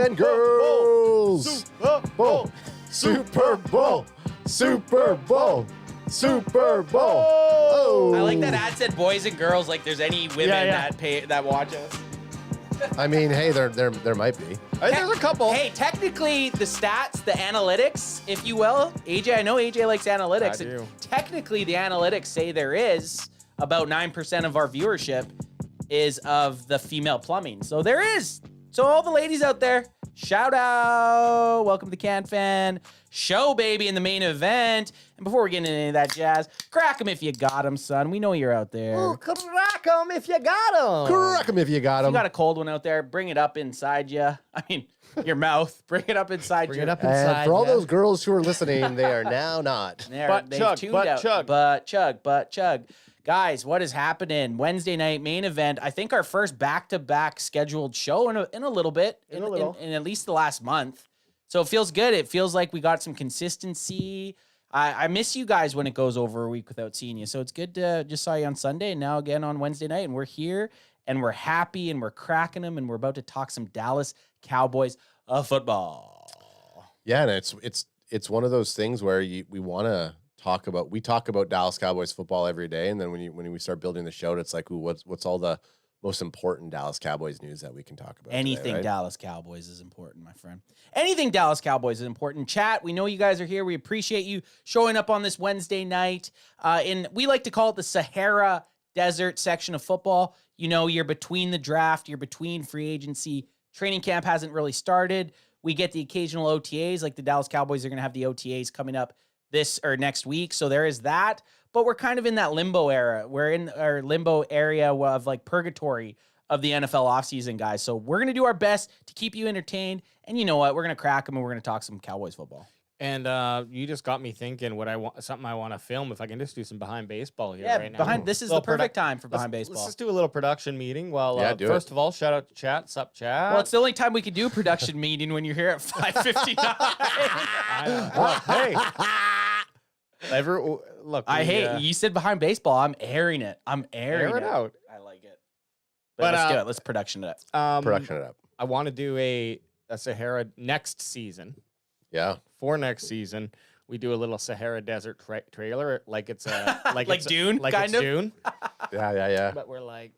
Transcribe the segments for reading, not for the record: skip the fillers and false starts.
and girls. Super Bowl. Super Bowl. Super Bowl. Super Bowl. Oh. I like that ad said boys and girls, like there's any women that watch us. I mean, hey, there might be. There's a couple. Hey, technically, the stats, the analytics, if you will, AJ, I know AJ likes analytics. I do. And technically, the analytics say there is about 9% of our viewership is of the female plumbing. So there is. So all the ladies out there, shout out. Welcome to CanFan show, baby, in the main event. And before we get into any of that jazz, crack them if you got them, son. We know you're out there. Ooh, crack them if you got them. Crack them if you got If you them. got a cold one out there, bring it up inside you. I mean, your mouth. Bring it up inside Bring you. it up And inside. for all yeah. those girls who are listening, they are now not. Butt chug, butt chug. Butt chug. Guys, what is happening? Wednesday night main event. I think our first back-to-back scheduled show in a little bit, in at least the last month. So it feels good. It feels like we got some consistency. I miss you guys when it goes over a week without seeing you. So it's good to just saw you on Sunday and now again on Wednesday night. And we're here and we're happy and we're cracking them and we're about to talk some Dallas Cowboys football. Yeah, and it's one of those things where we want to talk about Dallas Cowboys football every day, and then when we start building the show, it's like, ooh, what's all the most important Dallas Cowboys news that we can talk about? Anything today, right? Dallas Cowboys is important, my friend. Anything Dallas Cowboys is important. Chat, we know you guys are here. We appreciate you showing up on this Wednesday night. And we like to call it the Sahara Desert section of football. You know, you're between the draft, you're between free agency. Training camp hasn't really started. We get the occasional OTAs, like the Dallas Cowboys are going to have the OTAs coming up this or next week. So there is that. But we're kind of in that limbo era. We're in our limbo area of like purgatory of the NFL offseason, guys. So we're going to do our best to keep you entertained. And you know what? We're going to crack them and we're going to talk some Cowboys football. And you just got me thinking something I want to film. If I can just do some behind baseball here right now. This is the perfect time for behind baseball. Let's just do a little production meeting. Well, first it. of all, shout out to chat. Sup, chat. Well, it's the only time we can do a production meeting when you're here at 5:59. Look, I hate you said behind baseball. I'm airing it. air it out. I like it. But let's do it. Let's production it up. Production it up. I want to do a Sahara next season. Yeah. For next season, we do a little Sahara Desert trailer, like it's a like Dune, like kind it's of? Dune. Yeah. But we're like,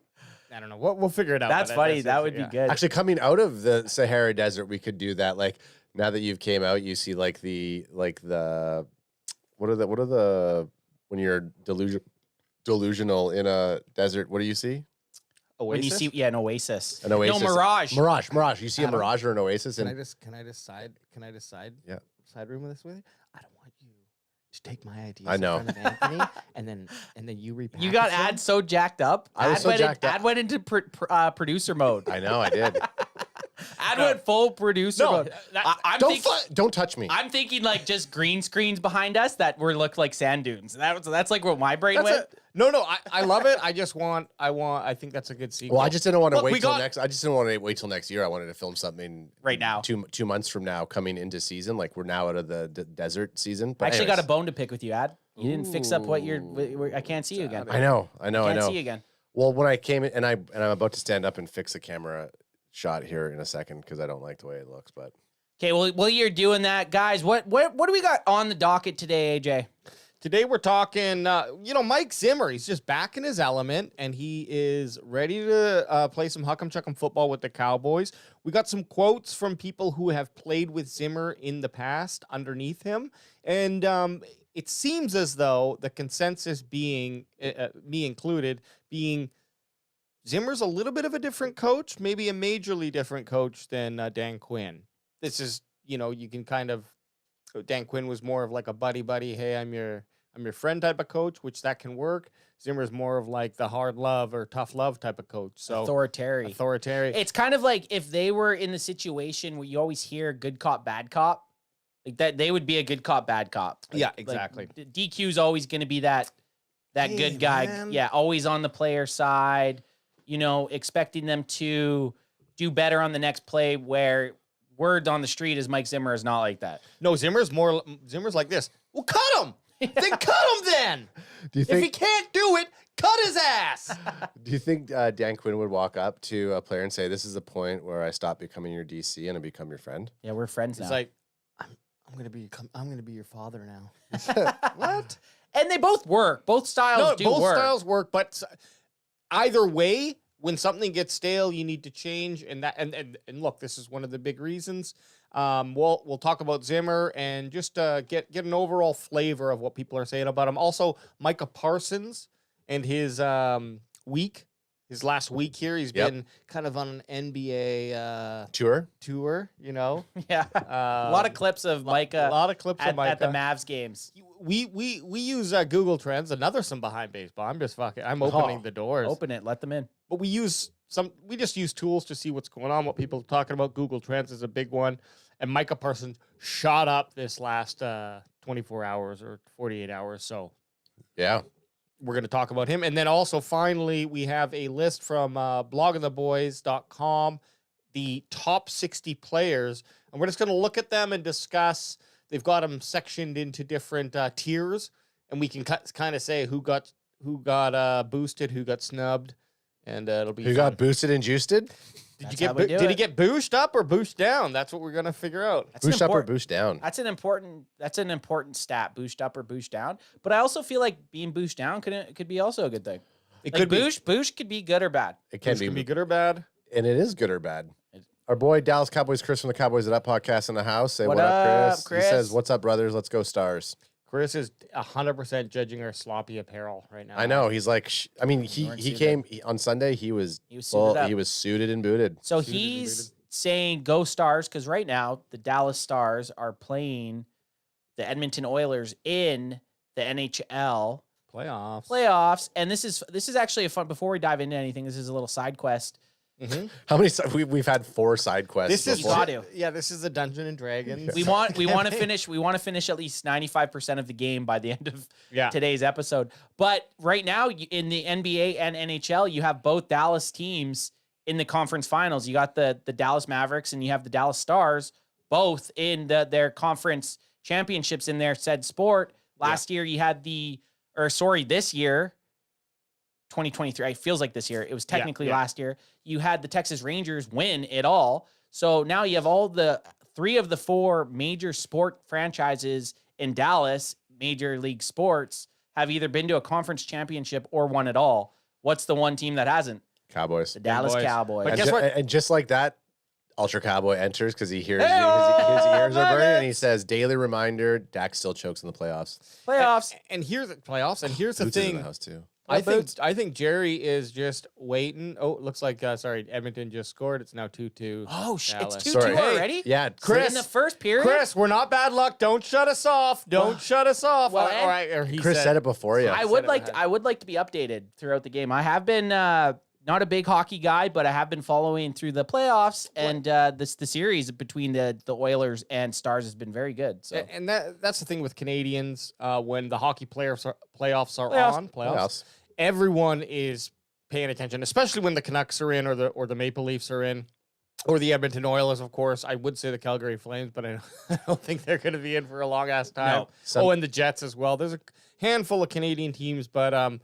I don't know. We'll figure it out. That's funny. That would be good. Actually, coming out of the Sahara Desert, we could do that. Like, now that you've came out, you see like the what are the when you're delusional in a desert, what do you see? Oasis? When you see, an oasis. An oasis. No, mirage. Mirage. You see a mirage or an oasis, Can and I decide? Yeah. Side room with this with you? I don't want you to take my ideas. I know. In front of Anthony, and then you repackage You got them. Ad so jacked up. I was so jacked up. Ad went into producer mode. I know I did. Ad went full producer mode. Don't touch me. I'm thinking like just green screens behind us that look like sand dunes. That's like what my brain went. No, I love it. I think that's a good sequel. Well, I just didn't want to Look, wait till next. I just didn't want to wait till next year. I wanted to film something right now, 2 months from now, coming into season. Like, we're now out of the desert season. But I actually anyways. got a bone to pick with you, Ad. You didn't fix up what I can't see you again. I know. Can't see you again. Well, when I came in, and I'm about to stand up and fix the camera shot here in a second because I don't like the way it looks. But okay, well, while you're doing that, guys, what do we got on the docket today, AJ? Today we're talking, Mike Zimmer. He's just back in his element, and he is ready to play some huck'em chuck'em football with the Cowboys. We got some quotes from people who have played with Zimmer in the past underneath him, and it seems as though the consensus being, me included, being Zimmer's a little bit of a different coach, maybe a majorly different coach than Dan Quinn. This is, you can kind of, Dan Quinn was more of like a buddy, hey, I'm your friend type of coach, which that can work. Zimmer's more of like the hard love or tough love type of coach. So Authoritarian. It's kind of like if they were in the situation where you always hear good cop, bad cop, like that, they would be a good cop, bad cop. Like, yeah, exactly. Like DQ is always going to be that good guy. Man. Yeah, always on the player side, expecting them to do better on the next play, where word on the street is Mike Zimmer is not like that. No, Zimmer's like this. Well, cut him. Then cut him then. Do you If he think? can't do it, cut his ass. Do you think Dan Quinn would walk up to a player and say, "This is the point where I stop becoming your DC and I become your friend"? Yeah, we're friends He's now. like, I'm gonna be your father now. What? And they both work. Both styles do both work. styles work, but either way, when something gets stale, you need to change. And look, this is one of the big reasons. We'll talk about Zimmer and just get an overall flavor of what people are saying about him. Also, Micah Parsons and his his last week here, he's been kind of on an NBA tour, you know. Yeah, a lot of clips of Micah. A lot of clips of Micah at the Mavs games. We use Google Trends. Another some behind baseball. I'm opening the doors. Open it. Let them in. But we just use tools to see what's going on, what people are talking about. Google Trends is a big one. And Micah Parsons shot up this last 24 hours or 48 hours. So Yeah. we're going to talk about him. And then also, finally, we have a list from bloggingtheboys.com, the top 60 players. And we're just going to look at them and discuss. They've got them sectioned into different tiers. And we can kind of say who got boosted, who got snubbed. And it'll be Who got boosted and juiced? Did he get booshed up or boosted down? That's what we're gonna figure out. Boost up or boost down? That's an important stat. Boost up or boost down. But I also feel like being boosted down could be also a good thing. It Like could boost could be good or bad. It can be good or bad. And it is good or bad. Our boy Dallas Cowboys Chris from the Cowboys It Up podcast in the house. Say what up, Chris? He says, "What's up, brothers? Let's go Stars." Chris is 100% judging our sloppy apparel right now. I know. He's like, I mean, he came on Sunday. He was suited up. He was suited and booted. So he's saying go Stars because right now the Dallas Stars are playing the Edmonton Oilers in the NHL playoffs. And this is actually a fun. Before we dive into anything, this is a little side quest. Mm-hmm. How many? We've had 4 side quests. This before. this is a Dungeons and Dragons. We want to finish at least 95% of the game by the end of today's episode. But right now in the NBA and NHL, you have both Dallas teams in the conference finals. You got the Dallas Mavericks and you have the Dallas Stars, both in their conference championships in their said sport. Last year you had this year. 2023. It feels like this year. It was technically last year. You had the Texas Rangers win it all. So now you have all the 3 of the 4 major sport franchises in Dallas, Major League Sports, have either been to a conference championship or won it all. What's the one team that hasn't? Cowboys. The Dallas Cowboys. But guess what? And just like that, Ultra Cowboy enters because he hears his ears are burning, and he says, "Daily reminder: Dak still chokes in the playoffs." And here's the playoffs. And here's the Boots is in thing. the house too. I think Jerry is just waiting. Oh, it looks like Edmonton just scored. It's now 2-2. Oh shit! It's Dallas. 2-2 already. Yeah, Chris, in the first period. Chris, we're not bad luck. Don't shut us off. Shut us off. Well, all right. Or he Chris said it before you. I would like to be updated throughout the game. I have been not a big hockey guy, but I have been following through the playoffs, and the series between the Oilers and Stars has been very good. So And that's the thing with Canadians when the hockey playoffs are on. Everyone is paying attention, especially when the Canucks are in or the Maple Leafs are in. Or the Edmonton Oilers, of course. I would say the Calgary Flames, but I don't think they're going to be in for a long-ass time. No. And the Jets as well. There's a handful of Canadian teams, but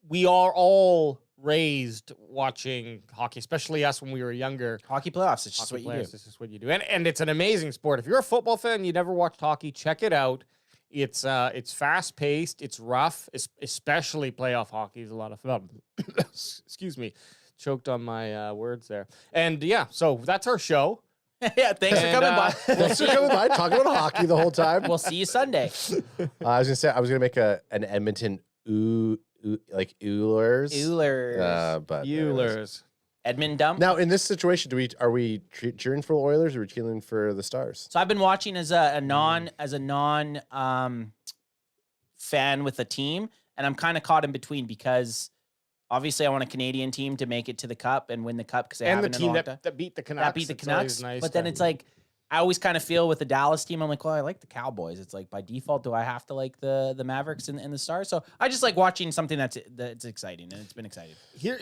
we are all raised watching hockey, especially us when we were younger. hockey playoffs, it's just what you do. This is what you do. And it's an amazing sport. If you're a football fan, you never watched hockey, check it out. It's fast-paced. It's rough, especially playoff hockey is a lot of fun. Excuse me. Choked on my words there. And so that's our show. Yeah, thanks for coming by. Thanks for coming by, talking about hockey the whole time. We'll see you Sunday. I was gonna make an Edmonton like Oilers. But Eulers. Edmund Dump. now in this situation, are we cheering for the Oilers or are we cheering for the Stars? So I've been watching as a non fan with a team, and I'm kind of caught in between because obviously I want a Canadian team to make it to the Cup and win the Cup because And the team that beat the Canucks. that beat the It's always Canucks. nice But then to- it's like I always kind of feel with the Dallas team, I'm like, well, I like the Cowboys. It's like by default, do I have to like the Mavericks and the Stars? So I just like watching something that's exciting, and it's been exciting. Here,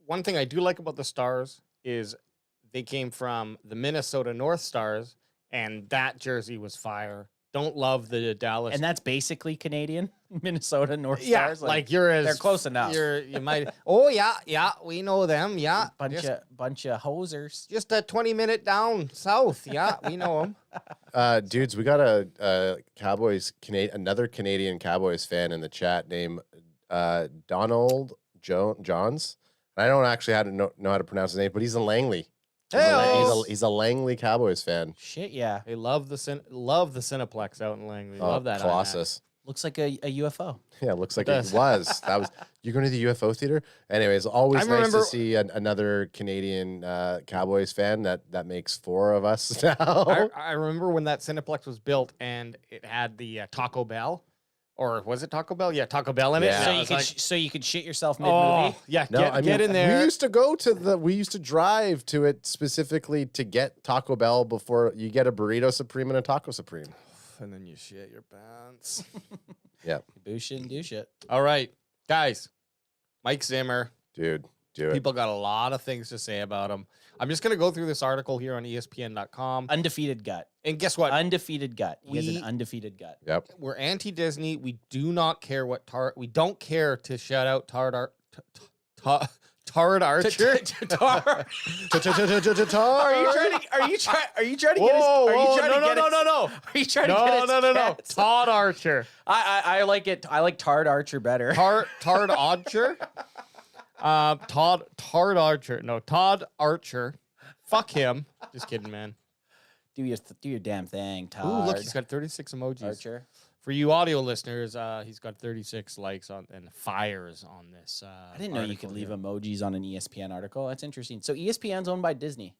one thing I do like about the Stars is they came from the Minnesota North Stars, and that jersey was fire. don't love the Dallas. And that's basically Canadian, Minnesota North yeah, Stars. like they're close enough. You might. Oh yeah, we know them. Yeah, bunch of hosers. Just a 20-minute down south. Yeah, we know them. Dudes, we got a Cowboys another Canadian Cowboys fan in the chat named Donald Johns. I don't actually know how to pronounce his name, but he's in Langley. He's a Langley Cowboys fan. Shit, yeah. They love the Cineplex out in Langley. Love that. Colossus. Looks like a UFO. Yeah, looks like it was. That was you going to the UFO theater? Anyways, always nice to see another Canadian Cowboys fan. That makes 4 of us now. I remember when that Cineplex was built and it had the Taco Bell. Or was it Taco Bell? Yeah, Taco Bell in it. Yeah. So you could shit yourself mid-movie? Yeah, no, get in there. We used to drive to it specifically to get Taco Bell before you get a burrito supreme and a taco supreme. And then you shit your pants. Yeah. Boo shit and do shit. All right, guys. Mike Zimmer. Dude, do it. People got a lot of things to say about him. I'm just going to go through this article here on ESPN.com. Undefeated gut. And guess what? Undefeated gut. He has an undefeated gut. Yep. We're anti-Disney. We do not care what we don't care to shout out Tard Archer. Are you trying to get No. Todd Archer. I like it. I like Tard Archer better. Tard Archer. Tard Archer. No, Todd Archer. Fuck him. Just kidding, man. Do your damn thing, Todd. Ooh, look, he's got 36 emojis. Archer. For you audio listeners, he's got 36 likes and fires on this. I didn't know you could leave emojis on an ESPN article. That's interesting. So ESPN's owned by Disney.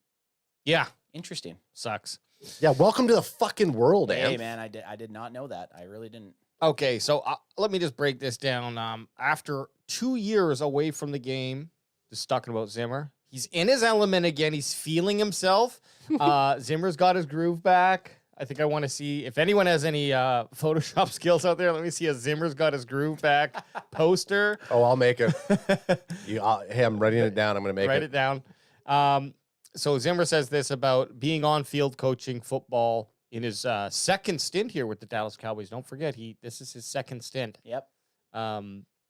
Yeah. Interesting. Sucks. Yeah, welcome to the fucking world, Hey, man, I did not know that. I really didn't. Okay, so let me just break this down. After 2 years away from the game, just talking about Zimmer, he's in his element again. He's feeling himself. Zimmer's got his groove back. I think I want to see if anyone has any Photoshop skills out there. Let me see a Zimmer's got his groove back poster. Oh, I'll make it. Hey, I'm writing it down. I'm going to Write it down. So Zimmer says this about being on field coaching football in his second stint here with the Dallas Cowboys. Don't forget, this is his second stint. Yep.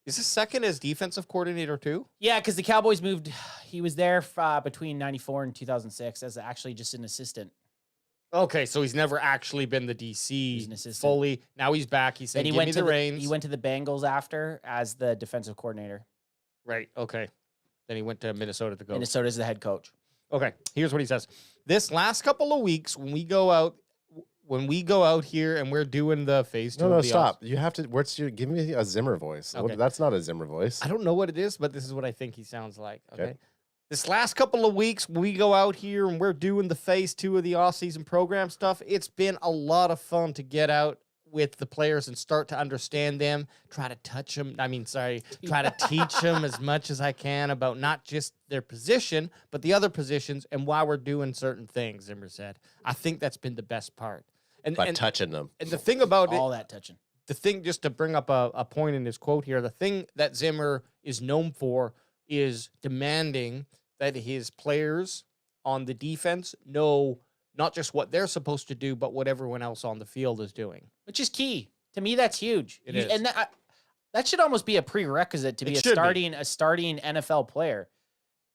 Is his second as defensive coordinator too? Yeah, because the Cowboys moved. He was there between 94 and 2006 as actually just an assistant. Okay, so he's never actually been the DC He's an assistant. fully. Now he's back. He's saying, give me the reins. He went to the Bengals after as the defensive coordinator. Right, okay. Then he went to Minnesota to go. Minnesota's the head coach. Okay, here's what he says. This last couple of weeks, when we go out here and we're doing the phase 2 No, stop. You have to, give me a Zimmer voice. Okay. That's not a Zimmer voice. I don't know what it is, but this is what I think he sounds like. Okay. This last couple of weeks, when we go out here and we're doing the phase 2 of the off-season program stuff, it's been a lot of fun to get out with the players and start to understand them, try to teach them as much as I can about not just their position, but the other positions and why we're doing certain things, Zimmer said. I think that's been the best part. And touching them. And the thing about all that touching. The thing, just to bring up a point in his quote here, the thing that Zimmer is known for is demanding that his players on the defense know not just what they're supposed to do, but what everyone else on the field is doing. Which is key. To me, that's huge. It is. And that should almost be a prerequisite to be a starting NFL player.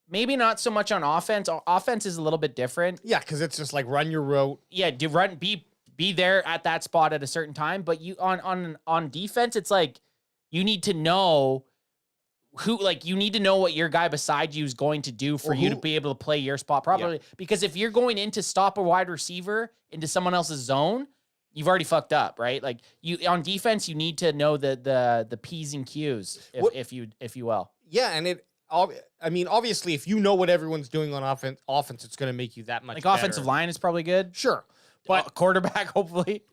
Maybe not so much on offense. Offense is a little bit different. Yeah, because it's just like run your route. Yeah, be there at that spot at a certain time. But you on defense, it's like you need to know you need to know what your guy beside you is going to do for you to be able to play your spot properly. Yeah. Because if you're going in to stop a wide receiver into someone else's zone, you've already fucked up, right? Like on defense, you need to know the P's and Q's, if you will. Yeah, and obviously, if you know what everyone's doing on offense, it's going to make you that much better. Offensive line is probably good. Sure. But quarterback, hopefully.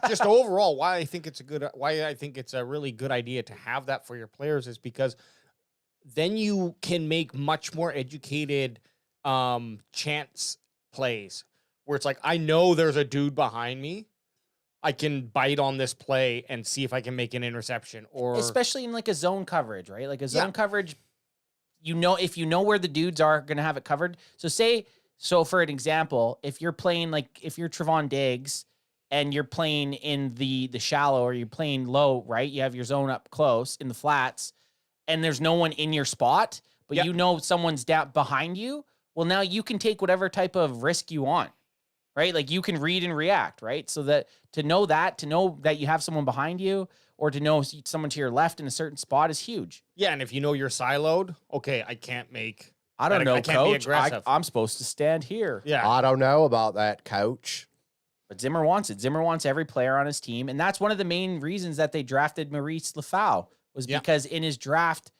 Just overall, why I think it's a really good idea to have that for your players is because then you can make much more educated chance plays where it's like, I know there's a dude behind me. I can bite on this play and see if I can make an interception, or especially in like a zone coverage, right? Like a zone coverage, if you know where the dudes are going to have it covered. So for an example, if you're playing if you're Trevon Diggs and you're playing in the shallow, or you're playing low, right? You have your zone up close in the flats, and there's no one in your spot, but Yep. you know someone's down behind you. Well, now you can take whatever type of risk you want, right? Like you can read and react, right? So that to know that you have someone behind you, or to know someone to your left in a certain spot is huge. Yeah, and if you know you're siloed, okay, I can't make. I don't know, I can't be coach. aggressive. I'm supposed to stand here. Yeah, I don't know about that, coach. But Zimmer wants it. Zimmer wants every player on his team. And that's one of the main reasons that they drafted Maurice Lafau, was because in his draft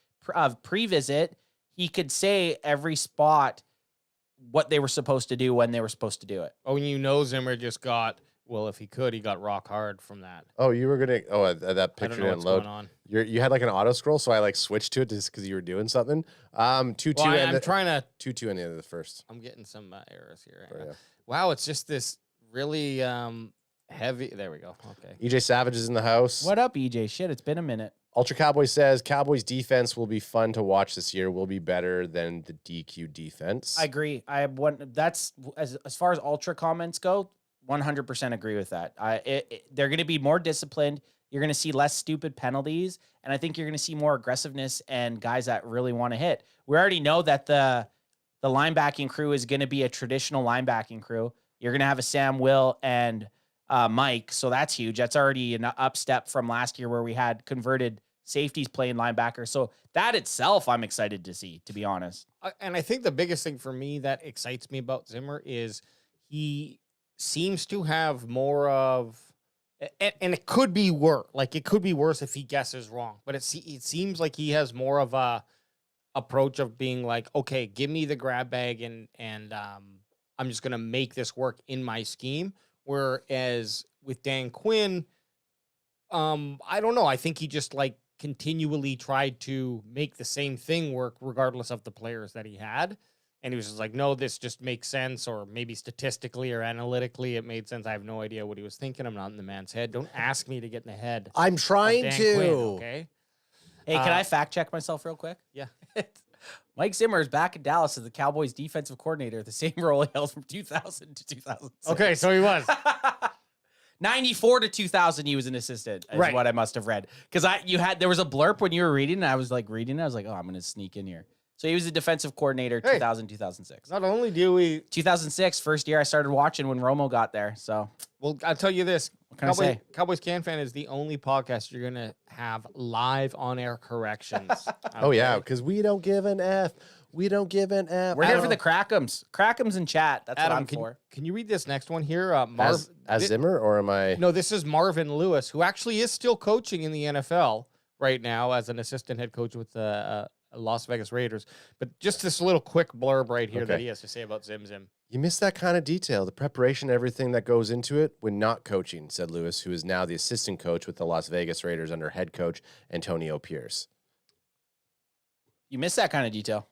pre-visit, he could say every spot what they were supposed to do when they were supposed to do it. Oh, and Zimmer just got, well, if he could, he got rock hard from that. Oh, you were gonna. Oh, that I don't picture know didn't what's load. going on. You had like an auto scroll, so I like switched to it just because you were doing something. 2-2. Well, and I'm trying to. 2-2 in the end of the first. I'm getting some errors here. Oh, yeah. Wow, it's just this really heavy. There we go. Okay. EJ Savage is in the house. What up, EJ? Shit, it's been a minute. Ultra Cowboy says Cowboys defense will be fun to watch this year. Will be better than the DQ defense. I agree. I have one. That's as far as ultra comments go. 100% agree with that. They're going to be more disciplined. You're going to see less stupid penalties, and I think you're going to see more aggressiveness and guys that really want to hit. We already know that the linebacking crew is going to be a traditional linebacking crew. You're going to have a Sam, Will, and Mike, so that's huge. That's already an up step from last year where we had converted safeties playing linebacker. So that itself, I'm excited to see, to be honest. And I think the biggest thing for me that excites me about Zimmer is he seems to have more of, and it could be worse. Like it could be worse if he guesses wrong, but it seems like he has more of a approach of being like, okay, give me the grab bag and I'm just gonna make this work in my scheme. Whereas with Dan Quinn, I don't know. I think he just like continually tried to make the same thing work regardless of the players that he had. And he was just like, no, this just makes sense, or maybe statistically or analytically it made sense. I have no idea what he was thinking. I'm not in the man's head. Don't ask me to get in the head. I'm of trying Dan to. Quinn, okay? Hey, can I fact check myself real quick? Yeah. Mike Zimmer is back in Dallas as the Cowboys defensive coordinator, the same role he held from 2000 to 2006. Okay, so he was. 94 to 2000, he was an assistant, is Right. what I must have read. Because there was a blurb when you were reading, and I was like reading it. I was like, oh, I'm going to sneak in here. So he was the defensive coordinator, Hey. 2000, 2006. Not only do we, 2006, first year I started watching when Romo got there. So well, I'll tell you this. what can I say? Cowboys CanFan is the only podcast you're going to have live on-air corrections. Oh yeah, Okay? because we don't give an F. We don't give an F. We're here for the Crackums. Crackums in chat. That's Adam, what I'm for. can you read this next one here? as Zimmer, or am I? No, this is Marvin Lewis, who actually is still coaching in the NFL right now as an assistant head coach with the Las Vegas Raiders. But just this little quick blurb right here that Okay. he has to say about Zim. You miss that kind of detail, the preparation, everything that goes into it when not coaching, said Lewis, who is now the assistant coach with the Las Vegas Raiders under head coach Antonio Pierce. You miss that kind of detail.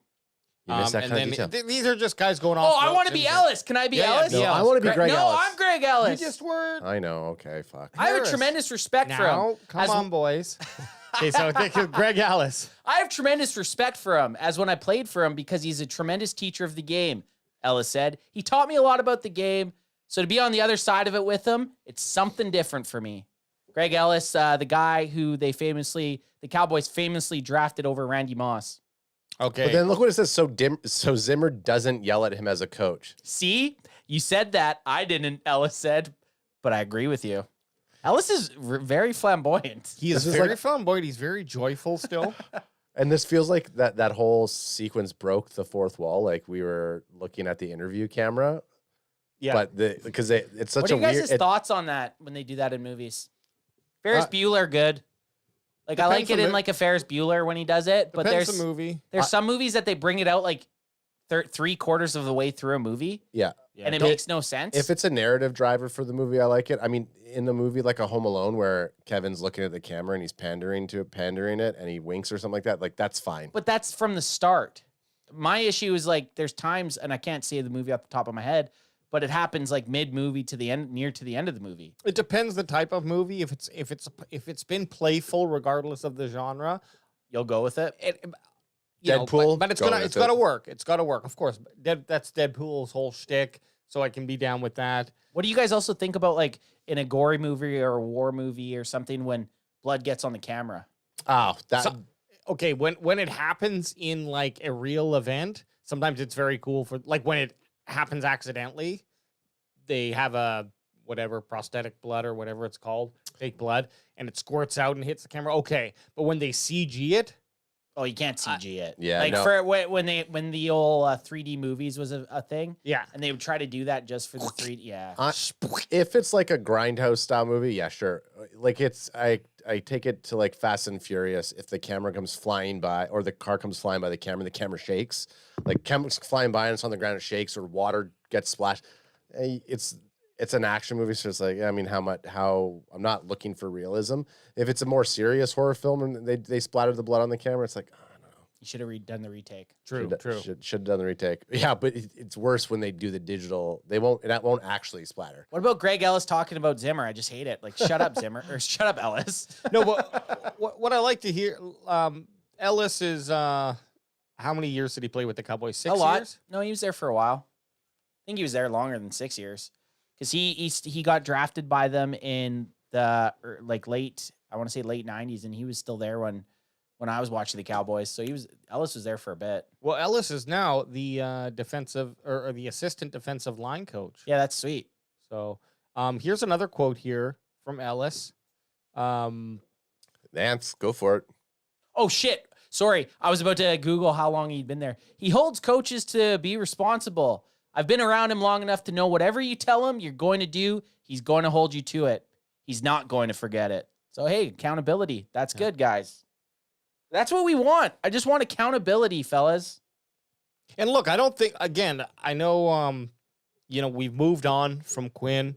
You miss that and kind of then detail. these are just guys going off. Oh, I about want to be Zim. Ellis. Can I be Yeah, yeah, Ellis? be No, I Ellis. want to be Greg no, Ellis. I'm Greg Ellis. You just were. I know. Okay, fuck. I have Harris. a tremendous respect for him. Now, come As- on, boys. Okay, so thank you, Greg Ellis. I have tremendous respect for him as when I played for him because he's a tremendous teacher of the game, Ellis said. He taught me a lot about the game. So to be on the other side of it with him, it's something different for me. Greg Ellis, the guy who the Cowboys famously drafted over Randy Moss. Okay. But then look what it says. So Zimmer doesn't yell at him as a coach. See, you said that. I didn't, Ellis said, but I agree with you. Ellis is very flamboyant. He is This is very like- flamboyant. He's very joyful still. And this feels like that whole sequence broke the fourth wall. Like we were looking at the interview camera. Yeah. But because it's such What are a you guys' weird. thoughts on that when they do that in movies? Ferris Bueller, good. Like I like Depends it on in the- like a Ferris Bueller when he does it, but Depends there's the movie. some movies that they bring it out like 3/4 of the way through a movie, Yeah. and it If- makes no sense. If it's a narrative driver for the movie, I like it. I mean, in the movie like a Home Alone where Kevin's looking at the camera and he's pandering it and he winks or something like that's fine. But that's from the start. My issue is like there's times, and I can't say the movie off the top of my head, but it happens like mid-movie to the end, near to the end of the movie. It depends the type of movie. If it's been playful, regardless of the genre, You'll go with it. you know, Deadpool, but it's go gonna with it's it. gotta work. It's gotta work, of course. That's Deadpool's whole shtick. so I can be down with that. What do you guys also think about, like, in a gory movie or a war movie or something when blood gets on the camera? Oh, that. Okay, when it happens in like a real event, sometimes it's very cool for like when it happens accidentally. They have a whatever prosthetic blood or whatever it's called, fake blood, and it squirts out and hits the camera. Okay, but when they CG it, Oh, you can't CG it. yeah, Like no. for when the old 3D movies was a thing, yeah, and they would try to do that just for the 3D. Yeah. If it's like a grindhouse style movie, yeah, sure. Like I take it to like Fast and Furious. If the camera comes flying by or the car comes flying by the camera shakes. Like camera's flying by and it's on the ground, it shakes, or water gets splashed. It's an action movie, so it's like, I mean, how I'm not looking for realism. If it's a more serious horror film and they splatter the blood on the camera, it's like, I don't know. You should have done the retake. true. Should have done the retake. Yeah, but it's worse when they do the digital. That won't actually splatter. What about Greg Ellis talking about Zimmer? I just hate it. Like, shut up, Zimmer, or shut up, Ellis. No, but what I like to hear, Ellis is how many years did he play with the Cowboys? 6 A lot. years? No, he was there for a while. I think he was there longer than 6 years because he got drafted by them in the late, I want to say late 90s, and he was still there when I was watching the Cowboys. So Ellis was there for a bit. Well, Ellis is now the defensive or the assistant defensive line coach. Yeah, that's sweet. So here's another quote here from Ellis. Nance, go for it. Oh, shit. Sorry. I was about to Google how long he'd been there. He holds coaches to be responsible. I've been around him long enough to know whatever you tell him you're going to do, he's going to hold you to it. He's not going to forget it. So, hey, accountability. That's good, guys. That's what we want. I just want accountability, fellas. And look, I don't think, again, I know, we've moved on from Quinn,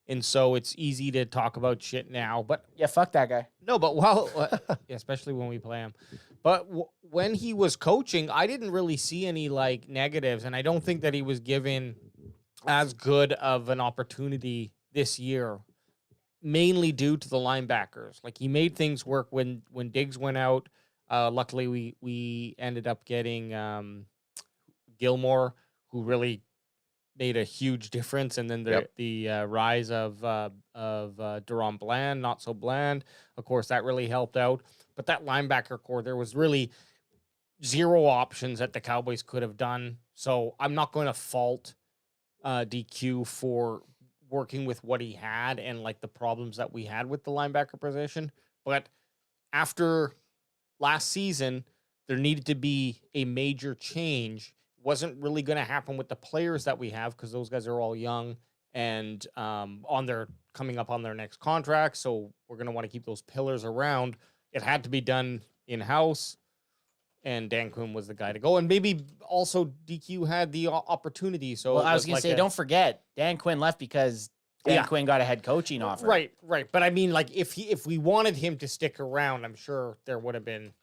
and so it's easy to talk about shit now. But Yeah, fuck that guy. no, but especially when we play him. But when he was coaching, I didn't really see any like negatives, and I don't think that he was given as good of an opportunity this year, mainly due to the linebackers. Like he made things work when Diggs went out. Luckily, we ended up getting Gilmore, who really made a huge difference, and then the rise of Deron Bland, not so Bland. Of course, that really helped out. But that linebacker core, there was really zero options that the Cowboys could have done. So I'm not going to fault DQ for working with what he had and like the problems that we had with the linebacker position. But after last season, there needed to be a major change. Wasn't really going to happen with the players that we have because those guys are all young and coming up on their next contract. So we're going to want to keep those pillars around. It had to be done in-house, and Dan Quinn was the guy to go. And maybe also DQ had the opportunity. So I was going to say, don't forget, Dan Quinn left because Dan Quinn got a head coaching offer. Right. But I mean, like, if we wanted him to stick around, I'm sure there would have been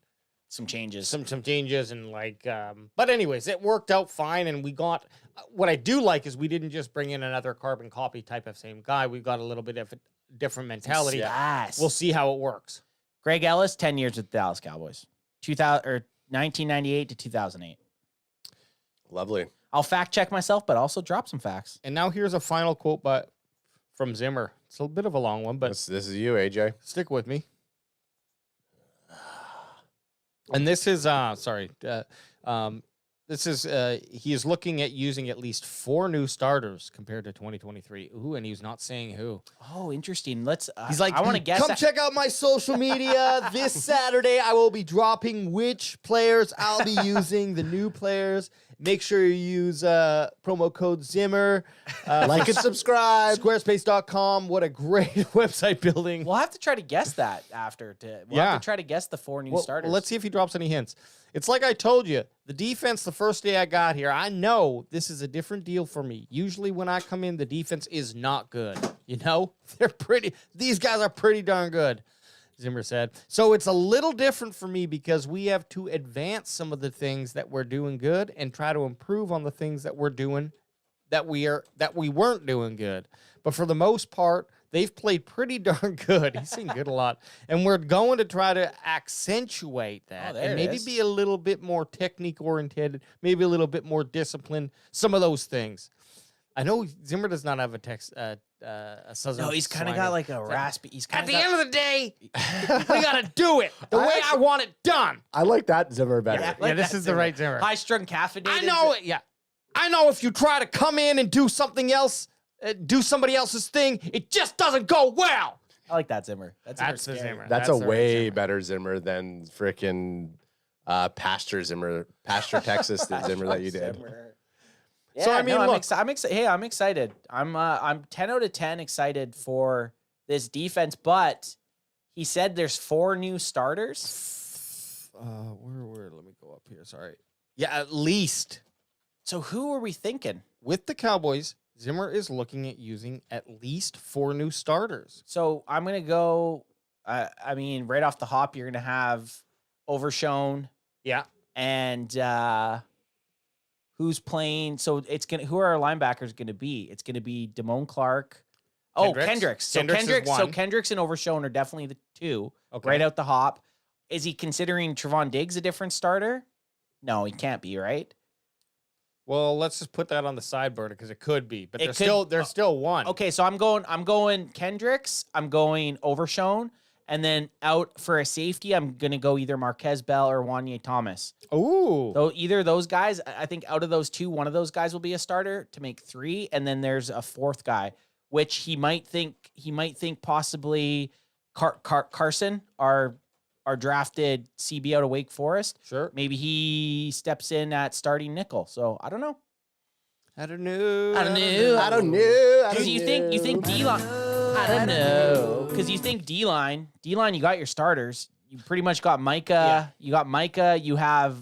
some changes. Some changes and like, but anyways, it worked out fine. And we got, what I do like is we didn't just bring in another carbon copy type of same guy. We got a little bit of a different mentality. Yes. We'll see how it works. Greg Ellis, 10 years with the Dallas Cowboys, 1998 to 2008. Lovely. I'll fact check myself, but also drop some facts. And now here's a final quote from Zimmer. It's a bit of a long one, but This is you, AJ. stick with me. And this is he is looking at using at least 4 new starters compared to 2023. Ooh, and he's not saying who. Oh, interesting. Let's. He's like, I want to guess. Come check out my social media this Saturday. I will be dropping which players I'll be using, the new players. Make sure you use promo code Zimmer. Like and subscribe. Squarespace.com. What a great website building. We'll have to try to guess that after. We'll have to try to guess the 4 new starters. Well, let's see if he drops any hints. It's like I told you, the defense the first day I got here, I know this is a different deal for me. Usually when I come in, the defense is not good. You know? These guys are pretty darn good, Zimmer said. So it's a little different for me because we have to advance some of the things that we're doing good and try to improve on the things that we're doing that we weren't doing good. But for the most part, they've played pretty darn good. He's seen good a lot. And we're going to try to accentuate that and maybe be a little bit more technique-oriented, maybe a little bit more disciplined, some of those things. I know Zimmer does not have a text. No, he's kind of got like a raspy. He's At kind the end of the day, we gotta do it the way I want it done. I like that Zimmer better. Yeah, this is the right Zimmer. high-strung caffeinated. I know it. Yeah, I know. If you try to come in and do something else, do somebody else's thing, it just doesn't go well. I like that Zimmer. That's the scary. Zimmer. That's the a right way Zimmer. better Zimmer than frickin' Pasture Texas Zimmer that you did. Yeah, So, I mean, no, look. I'm excited. Hey, I'm excited. I'm 10 out of 10 excited for this defense. But he said there's 4 new starters. Where? Let me go up here. Sorry. Yeah, at least So who are we thinking? with the Cowboys, Zimmer is looking at using at least 4 new starters. So I'm gonna go. I mean, right off the hop, you're gonna have Overshown Yeah. and who's playing. So it's gonna. Who are our linebackers gonna be? It's gonna be Damone Clark. Oh, Kendricks. So Kendricks is Kendricks. So one. Kendricks and Overshown are definitely the 2 Okay. right out the hop. Is he considering Trevon Diggs a different starter? No, he can't be, right? Well, let's just put that on the side burner because it could be, but It there's still one. Okay, so I'm going Kendricks, I'm going Overshown, and then out for a safety, I'm gonna go either Marquez Bell or Wanye Thomas. Ooh. So either of those guys, I think out of those 2, one of those guys will be a starter to make 3, and then there's a 4th guy, which he might think possibly Carson, our drafted CB out of Wake Forest. Sure. Maybe he steps in at starting nickel. So I don't know. I don't know. I don't know. Because you think D-line. I don't know. Because you think D-line, you got your starters. You pretty much got Micah. You got Micah. You have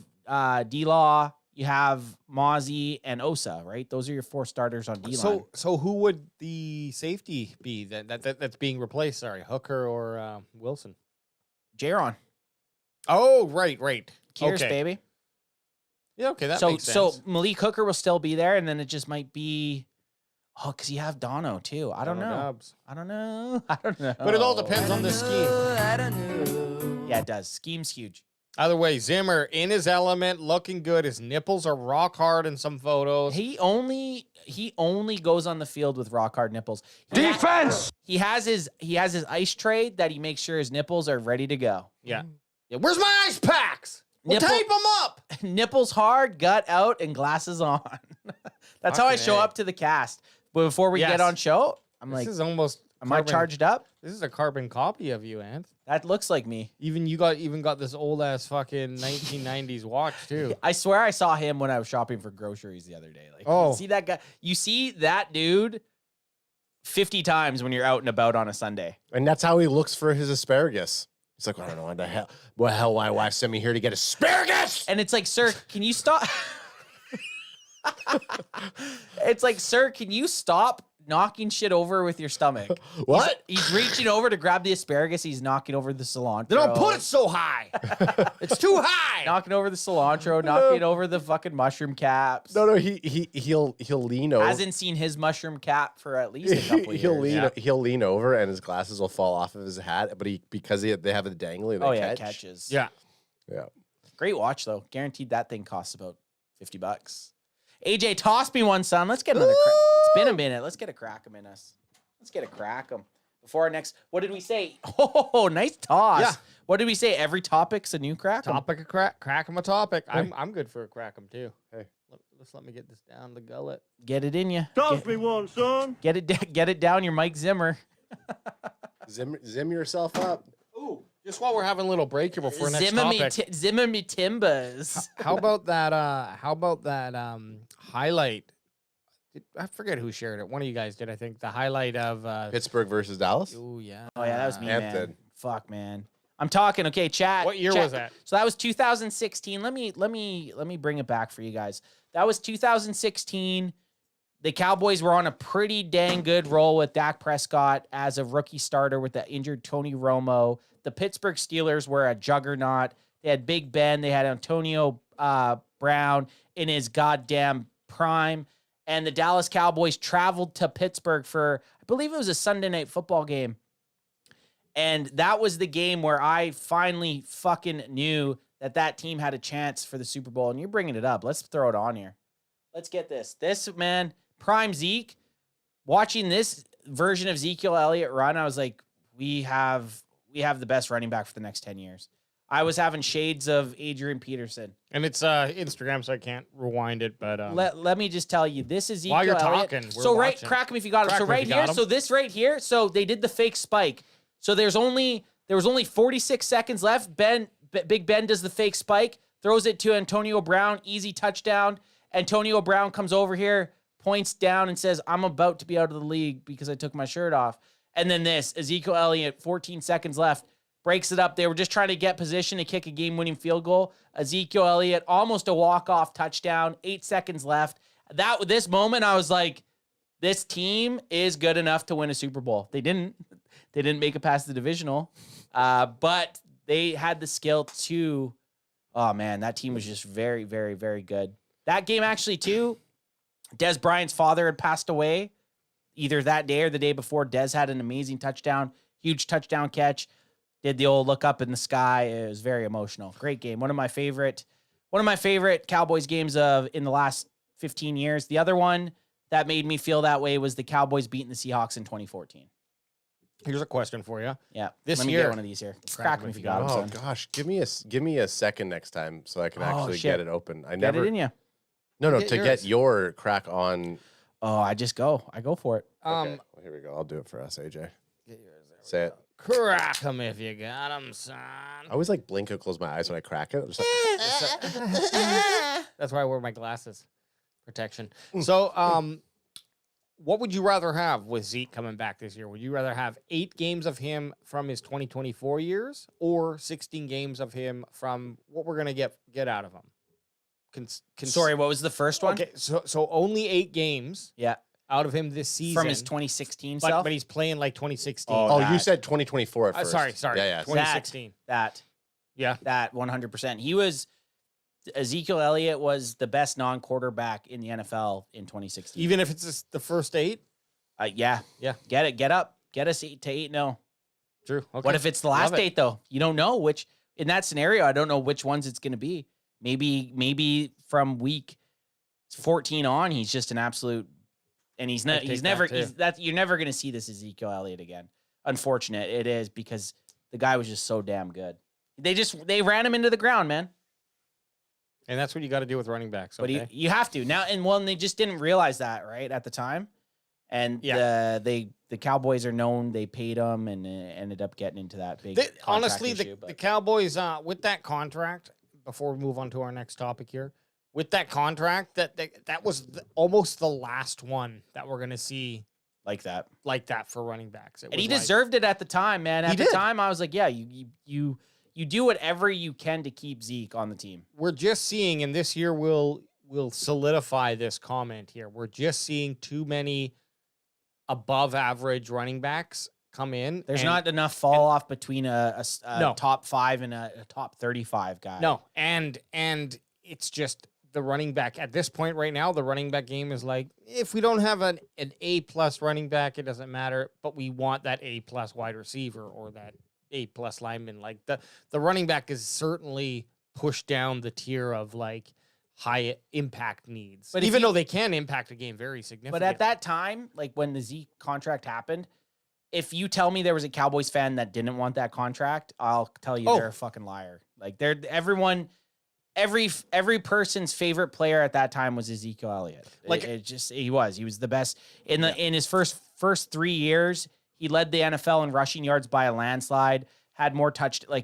D-Law. You have Mozzie and Osa, right? Those are your 4 starters on D-line. So who would the safety be that's being replaced? Sorry, Hooker or Wilson? Jaron. Oh, right. Kears, Okay. baby. Yeah, okay, that So makes sense. Malik Hooker will still be there, and then it just might be, because you have Dono too. I don't know. Dubs. I don't know. But it all depends on the scheme. Yeah, it does. Scheme's huge. Either way, Zimmer in his element, looking good. His nipples are rock hard in some photos. He only goes on the field with rock hard nipples. Defense! He has his ice tray that he makes sure his nipples are ready to go. Yeah. Where's my ice packs? We'll Nipple- tape them up. Nipples hard, gut out, and glasses on. That's how I Fucking show A. up to the cast. But before we Yes. get on show, I'm This like, is almost am I charged up? This is a carbon copy of you, Ant. That looks like me. Even you got this old ass fucking 1990s watch too. I swear I saw him when I was shopping for groceries the other day. Like, Oh. you see that guy? You see that dude 50 times when you're out and about on a Sunday. And that's how he looks for his asparagus. He's like, I don't know what the hell. Why wife sent me here to get asparagus? And it's like, sir, can you stop? It's like, sir, can you stop knocking shit over with your stomach? What? He's reaching over to grab the asparagus. He's knocking over the cilantro. They don't put it so high. It's too high. Knocking over the cilantro, knocking over the fucking mushroom caps. No, he'll lean over. Hasn't seen his mushroom cap for at least a couple years. He'll lean over and his glasses will fall off of his hat, but because they have a dangly, they Oh yeah, catch. catches. Yeah. Yeah. Great watch though. Guaranteed that thing costs about $50. AJ, toss me one, son. Let's get another. It's been a minute. Let's get a crack 'em in us. Let's get a crack 'em before our next. What did we say? Oh, nice toss. Yeah. What did we say? Every topic's a new crack 'em. Topic of crack 'em a topic. I'm good for a crack 'em too. Hey. Let me get this down the gullet. Get it in you. Toss me one, son. Get it down. Your Mike Zimmer. Zim yourself up. Ooh, just while we're having a little break here before next Zimmer me, topic. Zimmer me timbers. How about that? Highlight? I forget who shared it. One of you guys did, I think. The highlight of. Pittsburgh versus Dallas. Oh yeah. Oh yeah, that was me, man. Hampton. Fuck, man. I'm talking. Okay, chat. What year chat. was that? So that was 2016. Let me bring it back for you guys. That was 2016. The Cowboys were on a pretty dang good roll with Dak Prescott as a rookie starter with the injured Tony Romo. The Pittsburgh Steelers were a juggernaut. They had Big Ben. They had Antonio Brown in his goddamn prime. And the Dallas Cowboys traveled to Pittsburgh for, I believe it was a Sunday night football game. And that was the game where I finally fucking knew that team had a chance for the Super Bowl. And you're bringing it up. Let's throw it on here. Let's get this. This, man, prime Zeke, watching this version of Ezekiel Elliott run, I was like, we have the best running back for the next 10 years. I was having shades of Adrian Peterson. And it's Instagram, so I can't rewind it. But let me just tell you, this is Ezekiel while you're Elliott. talking, we're So watching. crack him if you got him. Crack So him if right you got here, him. so this right here, so they did the fake spike. So there was only 46 seconds left. Big Ben does the fake spike, throws it to Antonio Brown, easy touchdown. Antonio Brown comes over here, points down and says, I'm about to be out of the league because I took my shirt off. And then this, Ezekiel Elliott, 14 seconds left, breaks it up. They were just trying to get position to kick a game-winning field goal. Ezekiel Elliott, almost a walk-off touchdown, 8 seconds left. This moment, I was like, this team is good enough to win a Super Bowl. They didn't make it past the divisional, but they had the skill to, oh man, that team was just very, very, very good. That game actually too, Des Bryant's father had passed away either that day or the day before. Des had an amazing touchdown, huge touchdown catch. Did the old look up in the sky. It was very emotional. Great game. One of my favorite Cowboys games in the last 15 years. The other one that made me feel that way was the Cowboys beating the Seahawks in 2014. Here's a question for you. Yeah. This Let me year- get one of these here. Crack them if you got them, Oh son. gosh, give me a second next time so I can actually shit. get it open. I Get never it in you. No, Get to yours. get your crack on. Oh, I go for it. Okay, well, here we go. I'll do it for us, AJ. Say it. Crack them if you got them, son. I always like blink and close my eyes when I crack it. I'm just like, That's why I wear my glasses. Protection. So, what would you rather have with Zeke coming back this year? Would you rather have 8 games of him from his 2024 years or 16 games of him from what we're going to get out of him? Sorry, what was the first one? Okay, so only 8 games Yeah. out of him this season. From his 2016 but, self. but he's playing like 2016. Oh, oh, you that. said 2024 at first. Sorry. Yeah, yeah. 2016. That Yeah. 100%. Ezekiel Elliott was the best non-quarterback in the NFL in 2016. Even if it's just the first 8? Yeah. Get it. Get up. Get us 8-8-0. True. Okay. What if it's the last Love it. 8 though? You don't know which. In that scenario, I don't know which ones it's going to be. Maybe from week 14 on, he's just an absolute, and he's I'd take never. that too. You're never going to see this Ezekiel Elliott again. Unfortunate it is, because the guy was just so damn good. They ran him into the ground, man. And that's what you got to do with running backs. But Okay? you have to now, and they just didn't realize that right at the time, and the Cowboys are known they paid him and ended up getting into that big. Honestly, issue, the Cowboys with that contract. Before we move on to our next topic here, with that contract, that was almost the last one that we're gonna see like that, for running backs. and he deserved it at the time, man. At the did. time, I was like, yeah, you do whatever you can to keep Zeke on the team. We're just seeing, and this year will solidify this comment here. We're just seeing too many above average running backs come in. There's not enough fall off between a No. top 5 and a top 35 guy. No, and it's just the running back at this point right now. The running back game is like, if we don't have an A+ running back, it doesn't matter. But we want that A+ wide receiver or that A+ lineman. Like the running back is certainly pushed down the tier of like high impact needs. But But if even you- though they can impact a game very significantly. But at that time, like when the Zeke contract happened, if you tell me there was a Cowboys fan that didn't want that contract, I'll tell you they're a fucking liar. Like every person's favorite player at that time was Ezekiel Elliott. Like- He was the best in his first 3 years. He led the NFL in rushing yards by a landslide. Had more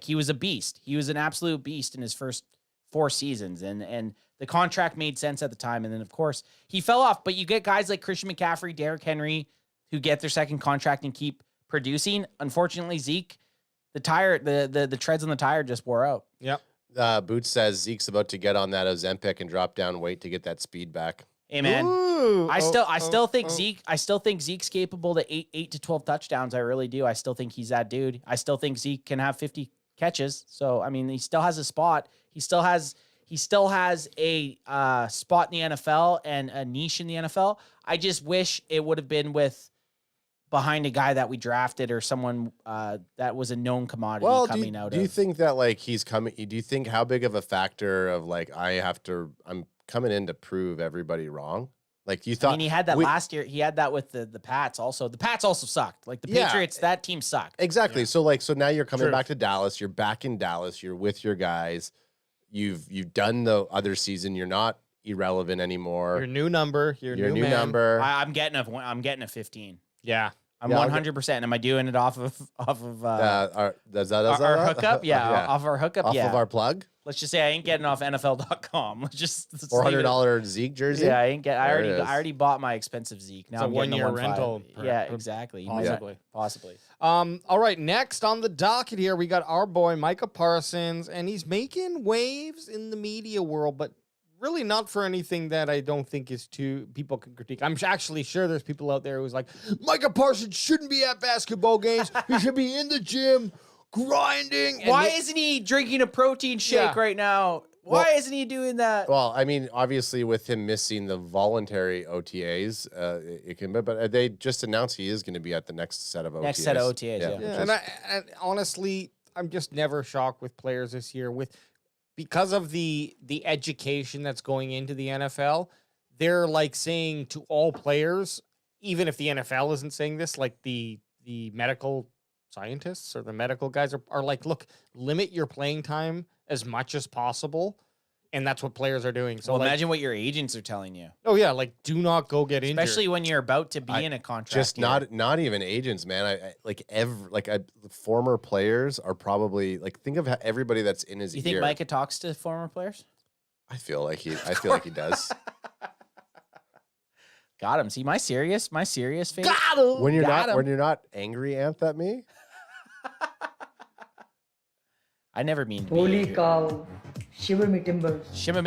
he was a beast. He was an absolute beast in his first 4 seasons, and the contract made sense at the time. And then of course he fell off. But you get guys like Christian McCaffrey, Derrick Henry, who get their second contract and keep producing. Unfortunately, Zeke, the treads on the tire just wore out. Yep. Boots says Zeke's about to get on that Ozempic and drop down weight to get that speed back. Hey man, Ooh, I still think Zeke's capable to 8 to 12 touchdowns. I really do. I still think he's that dude. I still think Zeke can have 50 catches. So I mean, he still has a spot. He still has a spot in the NFL and a niche in the NFL. I just wish it would have been behind a guy that we drafted or someone that was a known commodity coming out. Do you think that like he's coming? Do you think how big of a factor of like I'm coming in to prove everybody wrong? Like you I thought mean, he had that last year. He had that with the Pats also. The Pats also sucked. Like the Patriots, that team sucked. Exactly. Yeah. So now you're coming True. back to Dallas. You're back in Dallas. You're with your guys. You've done the other season. You're not irrelevant anymore. Your new number. Your new man. number. I'm getting a 15. Yeah. I'm 100%. Am I doing it off of our hookup? Yeah, off our hookup. Off yeah. of our plug. Let's just say I ain't getting off NFL.com. Let's $400 Zeke jersey. Yeah, I ain't get. I There it is. already bought my expensive Zeke. Now It's a I'm getting one-year 1.5. rental. Yeah, exactly. Possibly. Possibly. All right. Next on the docket here, we got our boy Micah Parsons, and he's making waves in the media world, but really not for anything that I don't think is too people can critique. I'm actually sure there's people out there who's like, Micah Parsons shouldn't be at basketball games. He should be in the gym grinding. Why isn't he drinking a protein shake right now? Why isn't he doing that? Well, I mean, obviously, with him missing the voluntary OTAs, it can. But they just announced he is going to be at the next set of OTAs. Next set of OTAs, yeah. which Yeah, is- and honestly, I'm just never shocked with players this year because of the education that's going into the NFL. They're like saying to all players, even if the NFL isn't saying this, like the medical scientists or the medical guys are like, look, limit your playing time as much as possible. And that's what players are doing. So well, imagine what your agents are telling you. Oh yeah, like do not go get injured. Especially when you're about to be in a contract. Just year. not even agents, man. Former players are probably like, think of everybody that's in his You think ear. Micah talks to former players? I feel like he does. Got him. See my serious face. got him. When you're Got him. when you're not angry, Anth, at me. I never mean to Holy be. cow. Shiver me timbers. Zimmer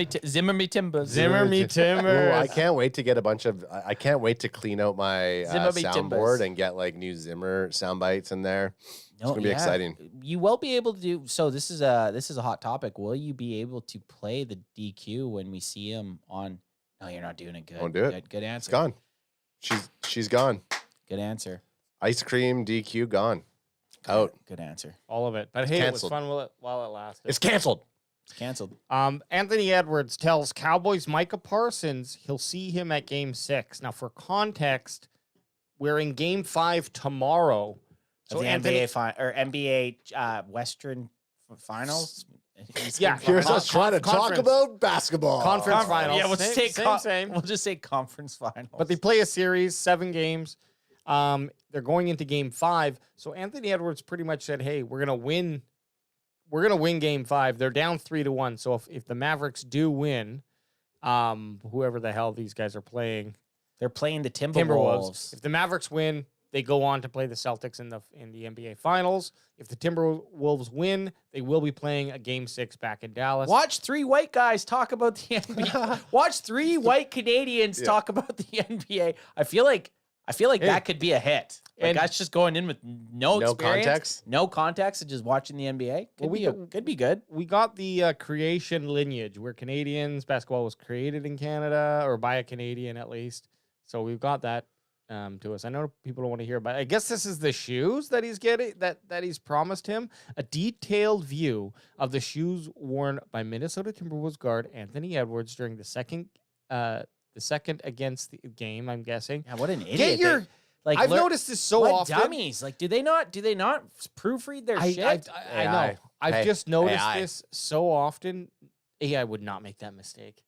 me timbers. Zimmer me timbers. Ooh, I can't wait to get a bunch of. I can't wait to clean out my Zimmer me soundboard timbers. and get like new Zimmer sound bites in there. It's No, gonna be exciting. You will be able to do so. This is a hot topic. Will you be able to play the DQ when we see him on? No, you're not doing it good. Won't do it. Good It's answer. gone. She's gone. Good answer. Ice cream DQ gone. Out. Good answer. All of it. But hey, canceled. it was fun while it lasted. It's canceled. It's canceled. Anthony Edwards tells Cowboys Micah Parsons he'll see him at Game 6. Now, for context, we're in Game 5 tomorrow. So the NBA Western Finals. Yeah, Here's us trying to talk conference. about basketball. Conference finals. Yeah, we'll Same- just say same. We'll just say conference finals. But they play a series, 7 games. They're going into Game 5. So Anthony Edwards pretty much said, "Hey, we're gonna win. We're gonna win Game 5. They're down 3-1. So if the Mavericks do win, whoever the hell these guys are playing, they're playing the Timberwolves. Timberwolves. If the Mavericks win, they go on to play the Celtics in the NBA Finals. If the Timberwolves win, they will be playing a Game 6 back in Dallas. Watch 3 white guys talk about the NBA. Watch 3 white Canadians talk about the NBA. I feel like that could be a hit. Like And- that's just going in with no experience, context? no context, and just watching the NBA. Could be good. We got the creation lineage where Canadians basketball was created in Canada or by a Canadian at least. So we've got that to us. I know people don't want to hear about it. I guess this is the shoes that he's getting that he's promised him. A detailed view of the shoes worn by Minnesota Timberwolves guard Anthony Edwards during the second against the game, I'm guessing. Yeah, what an idiot! Get your I've noticed this so what often. dummies. Like, do they not proofread their shit? I know. I've Hey, just noticed AI. this so often. AI would not make that mistake.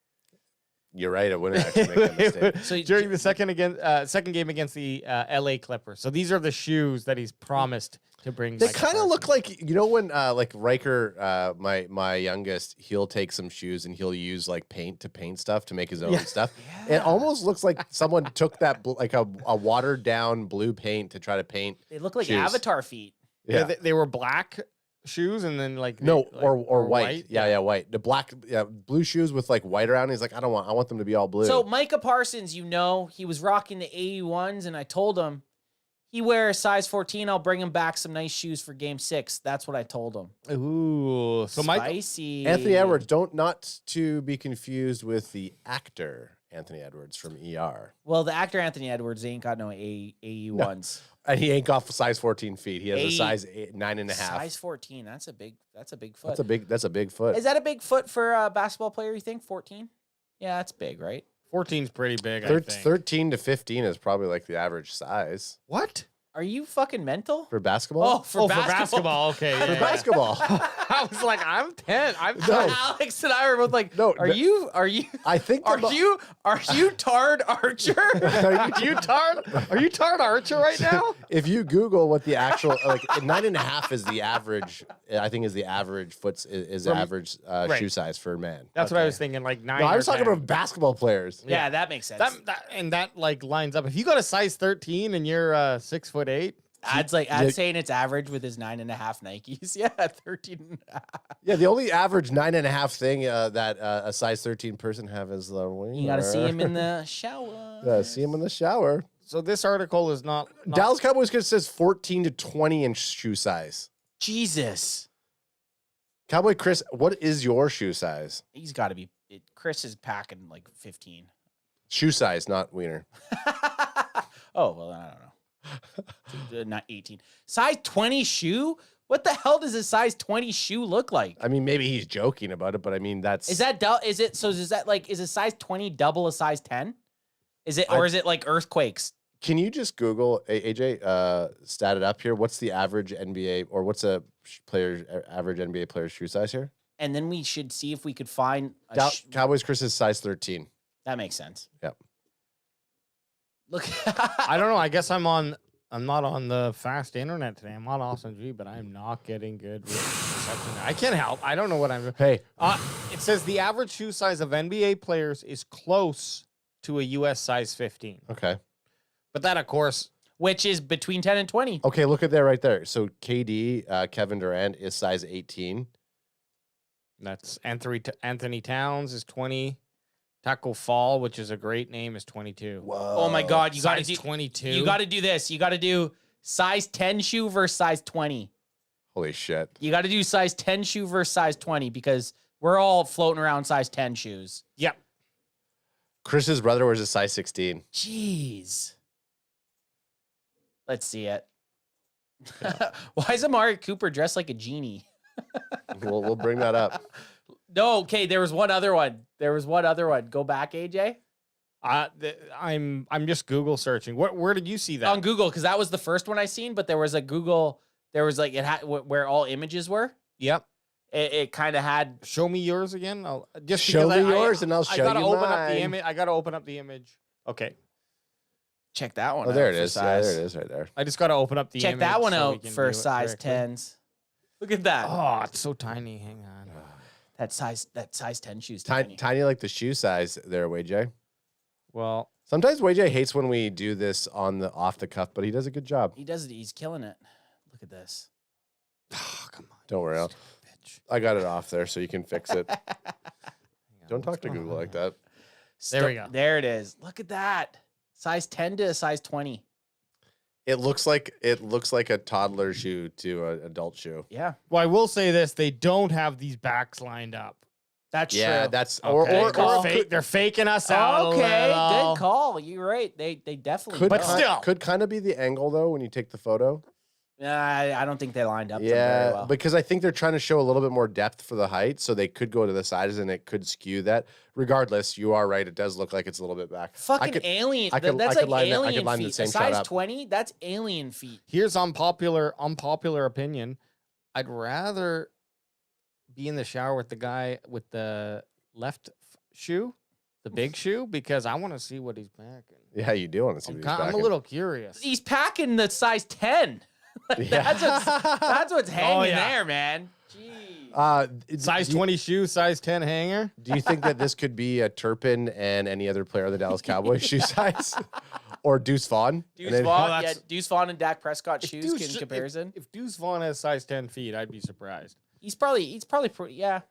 You're right. I wouldn't actually make that mistake. So During the second game against the LA Clippers. So these are the shoes that he's promised to bring. They Micah kind of Parsons. look like, you know, when like Riker, my youngest, he'll take some shoes and he'll use like paint to paint stuff to make his own stuff. It almost looks like someone took that like a watered down blue paint to try to paint. they look like shoes. Avatar feet. Yeah, Yeah. they were black shoes and then like No, like- or white. Yeah, white. The black, blue shoes with like white around. He's like, I want them to be all blue. So Micah Parsons, he was rocking the AE1s, and I told him he wears size 14. I'll bring him back some nice shoes for Game 6. That's what I told him. Ooh, so Mike. Spicy. Anthony Edwards, not to be confused with the actor Anthony Edwards from ER. Well, the actor Anthony Edwards ain't got no AE1s. And he ain't got size 14 feet. He has a Eight- size 9.5. Size 14. That's a big foot. That's a big foot. Is that a big foot for a basketball player? You think 14? Yeah, that's big, right? 14's pretty big, I think. 13 to 15 is probably like the average size What? Are you fucking mental? for basketball. For basketball. Okay. For basketball. I was like, I'm 10. I'm No. 10. Alex and I were both like, No, are you I think are you Tard Archer? Are you Tard Archer right now? If you Google what the actual 9.5 is the average, I think is the average average shoe size for a man. That's what I was thinking, like 9. No, I or was talking 10. about basketball players. Yeah, that makes sense. That like lines up. If you got a size 13 and you're 6'8", Ad's saying it's average with his 9.5 Nikes. Yeah, 13.5. Yeah, the only average 9.5 thing that a size 13 person have is the wiener. You got to see him in the shower. Yeah, see him in the shower. so this article is not Dallas Cowboys says 14 to 20 inch shoe size. Jesus. Cowboy Chris, what is your shoe size? He's got to be. Chris is packing like 15. Shoe size, not wiener. Oh, well, I don't know. Not 18. Size 20 shoe? What the hell does a size 20 shoe look like? I mean, maybe he's joking about it, but I mean, that's. Is a size 20 double a size 10? Is it, or is it like earthquakes? Can you just Google, AJ, stat it up here? What's the average NBA, or what's a average NBA player's shoe size here? And then we should see if we could find Cowboys Chris is size 13. that makes sense. Yep. Look, I don't know. I guess I'm not on the fast internet today. I'm on Awesome G, but I'm not getting good reception. I can't help. I don't know what I'm doing. Hey, It says the average shoe size of NBA players is close to a U.S. size 15. okay. But that, of course, which is between 10 and 20. Okay, look at there right there. So KD, Kevin Durant, is size 18. that's Anthony Towns is 20. Taco Fall, which is a great name, is 22. Whoa. Oh my God, you got to Size do 22. You got to do this. You got to do size 10 shoe versus size 20. Holy shit. You got to do size 10 shoe versus size 20 because we're all floating around size 10 shoes. Yep. Chris's brother wears a size 16. Jeez. Let's see it. Why is Amari Cooper dressed like a genie? We'll bring that up. No, okay, there was one other one. Go back, AJ. I'm just Google searching. Where did you see that? On Google, because that was the first one I seen, but there was a Google, there was like, it had where all images were. Yep. It kind of had. Show me yours again. I'll just Show because me yours and I'll show I gotta you open up the mine. image. I gotta open up the image. Okay. Check that one Oh, out. there it for is. Yeah, size. there it is right there. I just gotta open up the Check image. that one so we out can for view it size correctly. 10s. Look at that. Oh, it's so tiny. Hang on. That size 10 shoes. Tiny like the shoe size there, WayJ. Well, Sometimes WayJ hates when we do this on the off the cuff, but he does a good job. He does it. He's killing it. Look at this. oh, come on. Don't worry. Bitch. I got it off there so you can fix it. Don't talk to Google like that. There we go. There it is. Look at that. Size 10 to a size 20. It looks like a toddler shoe to an adult shoe. Yeah. Well, I will say this: they don't have these backs lined up. That's Yeah, true. that's Okay. or They're faking us out. Okay, a little. good call. You're right. They definitely. could But don't. still. could kind of be the angle though when you take the photo. I don't think they lined up. them very well. because I think they're trying to show a little bit more depth for the height, so they could go to the sides and it could skew that. Regardless, you are right; it does look like it's a little bit back. Fucking alien. I could- That's I could like line that- I could alien line the feet. same A shot size up. 20. That's alien feet. Here's unpopular opinion. I'd rather be in the shower with the guy with the left shoe, the big shoe, because I want to see what he's packing. Yeah, you do want to see. what he's I'm a backing. little curious. He's packing the size 10. Yeah. That's what's hanging yeah. there, man. Jeez. Size 20 shoe, size 10 hanger. Do you think that this could be a Turpin and any other player of the Dallas Cowboys shoe size, or Deuce Vaughn? Deuce And then- Vaughn, Oh, yeah, that's- Deuce Vaughn and Dak Prescott shoes Deuce- in comparison. If Deuce Vaughn has size 10 feet, I'd be surprised. He's probably yeah.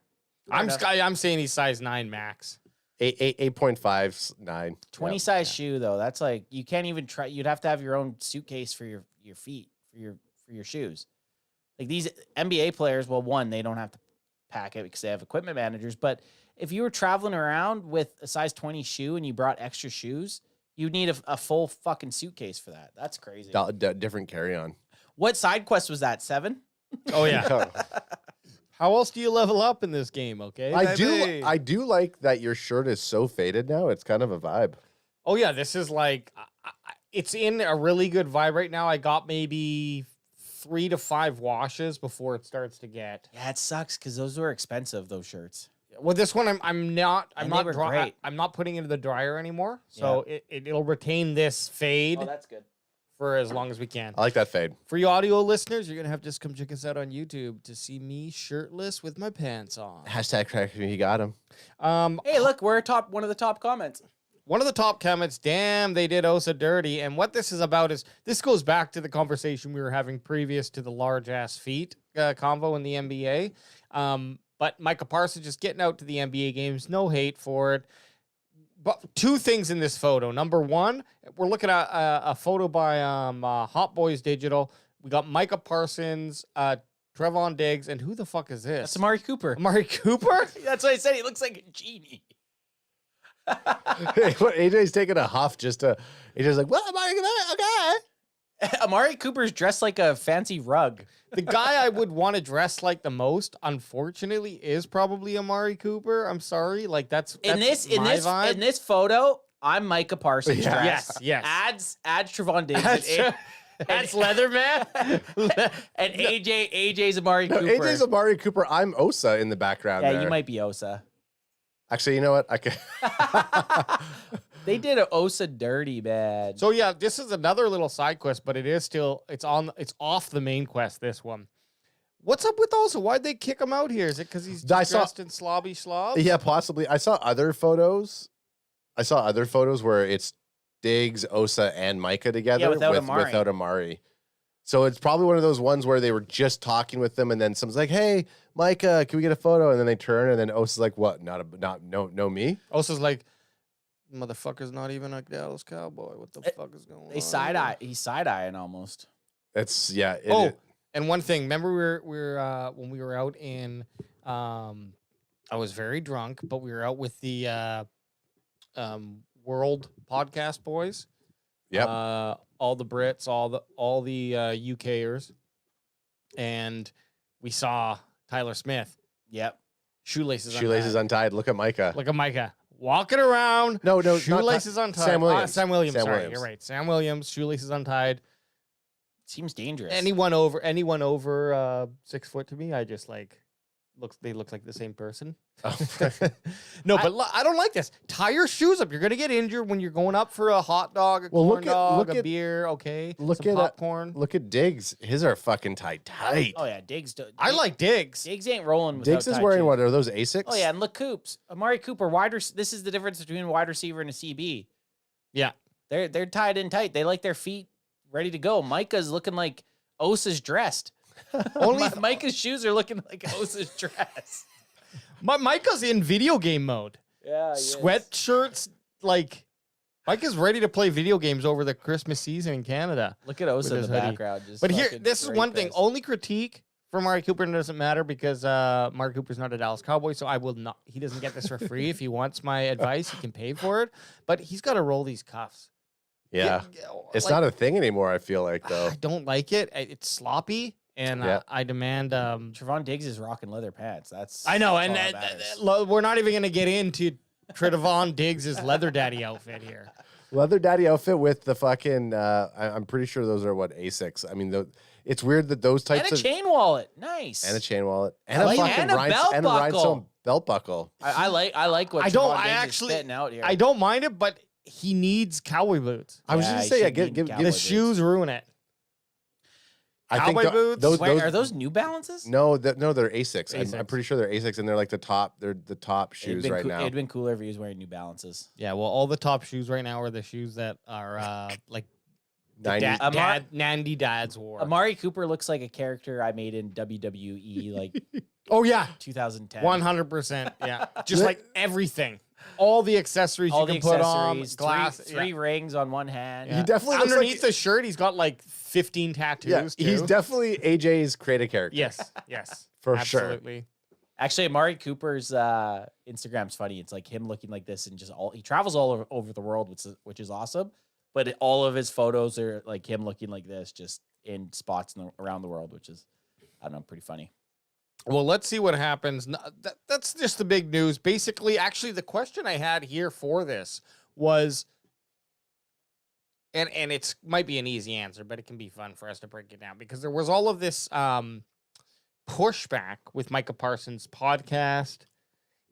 I'm saying he's size 9 max. 8.59. 20 size shoe though. That's like you can't even try. You'd have to have your own suitcase for your feet for your shoes. Like these NBA players, well, one, they don't have to pack it because they have equipment managers. But if you were traveling around with a size 20 shoe and you brought extra shoes, you'd need a full fucking suitcase for that. That's crazy. Different carry on. What side quest was that? 7? Oh, yeah. How else do you level up in this game? Okay, I do like that your shirt is so faded now. It's kind of a vibe. Oh yeah, this is like it's in a really good vibe right now. I got maybe 3 to 5 washes before it starts to get. Yeah, it sucks because those were expensive. Those shirts. Well, this one I'm not great. I'm not putting into the dryer anymore, so it'll retain this fade Oh, that's good. for as long as we can. I like that fade. For you audio listeners, you're gonna have to just come check us out on YouTube to see me shirtless with my pants on. Hashtag crack me, he got him. Hey, look, we're one of the top comments. One of the top comments, damn, they did Osa dirty. And what this is about is this goes back to the conversation we were having previous to the large ass feet convo in the NBA. But Micah Parsons just getting out to the NBA games, no hate for it. But 2 things in this photo. Number 1, we're looking at a photo by Hot Boys Digital. We got Micah Parsons, Trevon Diggs, and who the fuck is this? That's Amari Cooper. Amari Cooper? That's what I said. He looks like a genie. Hey, what AJ's taking a huff just to. AJ's like, well, okay. Amari Cooper's dressed like a fancy rug. The guy I would want to dress like the most, unfortunately, is probably Amari Cooper. I'm sorry, like that's In my vibe. this photo, I'm Micah Parsons. Yeah. dressed. Yes. Adds Trevon Diggs. That's Leatherman. And AJ's Amari Cooper. AJ's Amari Cooper. I'm Osa in the background. Yeah, there. you might be Osa. Actually, you know what? I can. They did a Osa dirty, man. So yeah, this is another little side quest, but it is still it's off the main quest. This one. What's up with Osa? Why'd they kick him out here? Is it because he's dressed in slobby slob? Yeah, possibly. I saw other photos. Where it's Diggs, Osa, and Micah together without Amari. without Amari. So it's probably one of those ones where they were just talking with them, and then someone's like, "Hey, Micah, can we get a photo?" And then they turn, and then Osa's like, "What? No me." Osa's like, motherfucker's not even a Dallas Cowboy. What the fuck is going on? He's side-eyeing almost. It's yeah. And one thing, remember we were when we were out in, I was very drunk, but we were out with the World Podcast Boys. Yep. All the Brits, all the UKers, and we saw Tyler Smith. Yep. Shoelaces untied. Look at Micah. Look at Micah walking around. No, shoelaces untied. Sam Williams. Sam Williams. Sam Sorry, Williams. you're right. Sam Williams. Shoelaces untied. Seems dangerous. Anyone over 6 foot to me, I just like they look like the same person. Oh. No, but I don't like this. Tie your shoes up. You're gonna get injured when you're going up for a hot dog, a corn dog, a beer. Okay, some popcorn. Look at Diggs. His are fucking tight. Oh yeah, Diggs. I like Diggs. Diggs ain't rolling. Without Diggs is tight wearing shoes. what? Are those Asics? Oh yeah, and look, Amari Cooper, this is the difference between a wide receiver and a CB. Yeah, they're tied in tight. They like their feet ready to go. Micah's looking like Osa's dressed. Only Micah's shoes are looking like Osa's dress. Micah's in video game mode. Yeah, sweatshirts. Like Micah's ready to play video games over the Christmas season in Canada. Look at Osa in the hoodie. background. But here, this is one thing. Only critique for Amari Cooper doesn't matter because Amari Cooper's not a Dallas Cowboy, so I will not. He doesn't get this for free. If he wants my advice, he can pay for it. But he's got to roll these cuffs. Yeah, it's not a thing anymore. I feel like though. I don't like it. It's sloppy. And I demand. Trevon Diggs is rocking leather pants. I know, and we're not even going to get into Trevon Diggs' leather daddy outfit here. Leather daddy outfit with the fucking. I'm pretty sure those are what Asics. I mean, it's weird that those types and a chain wallet, nice, and a chain wallet, and a rhinestone belt buckle. I like what Trevon Diggs is spitting out here. I don't mind it, but he needs cowboy boots. I was just gonna say, give the shoes ruin it. Cowboy boots. Are those New Balances? No, they're Asics. I'm pretty sure they're Asics, and they're like the top. They're the top shoes right now. It'd been cooler if he was wearing New Balances. Yeah, well, all the top shoes right now are the shoes that are like Nandy dads wore. Amari Cooper looks like a character I made in WWE, like oh yeah, 2010. 100%. Yeah, just like everything. All the accessories you can put on, glass, three rings on one hand. He definitely looks underneath the shirt. He's got like 15 tattoos. Yeah, too. He's definitely AJ's creative character. Yes, for absolutely. sure. Actually, Amari Cooper's Instagram's funny. It's like him looking like this, and he travels all over the world, which is awesome. But all of his photos are like him looking like this, just in spots around the world, which is, I don't know, pretty funny. Well, let's see what happens. That's just the big news. Basically, actually, the question I had here for this was, and it's might be an easy answer, but it can be fun for us to break it down because there was all of this pushback with Micah Parsons' podcast,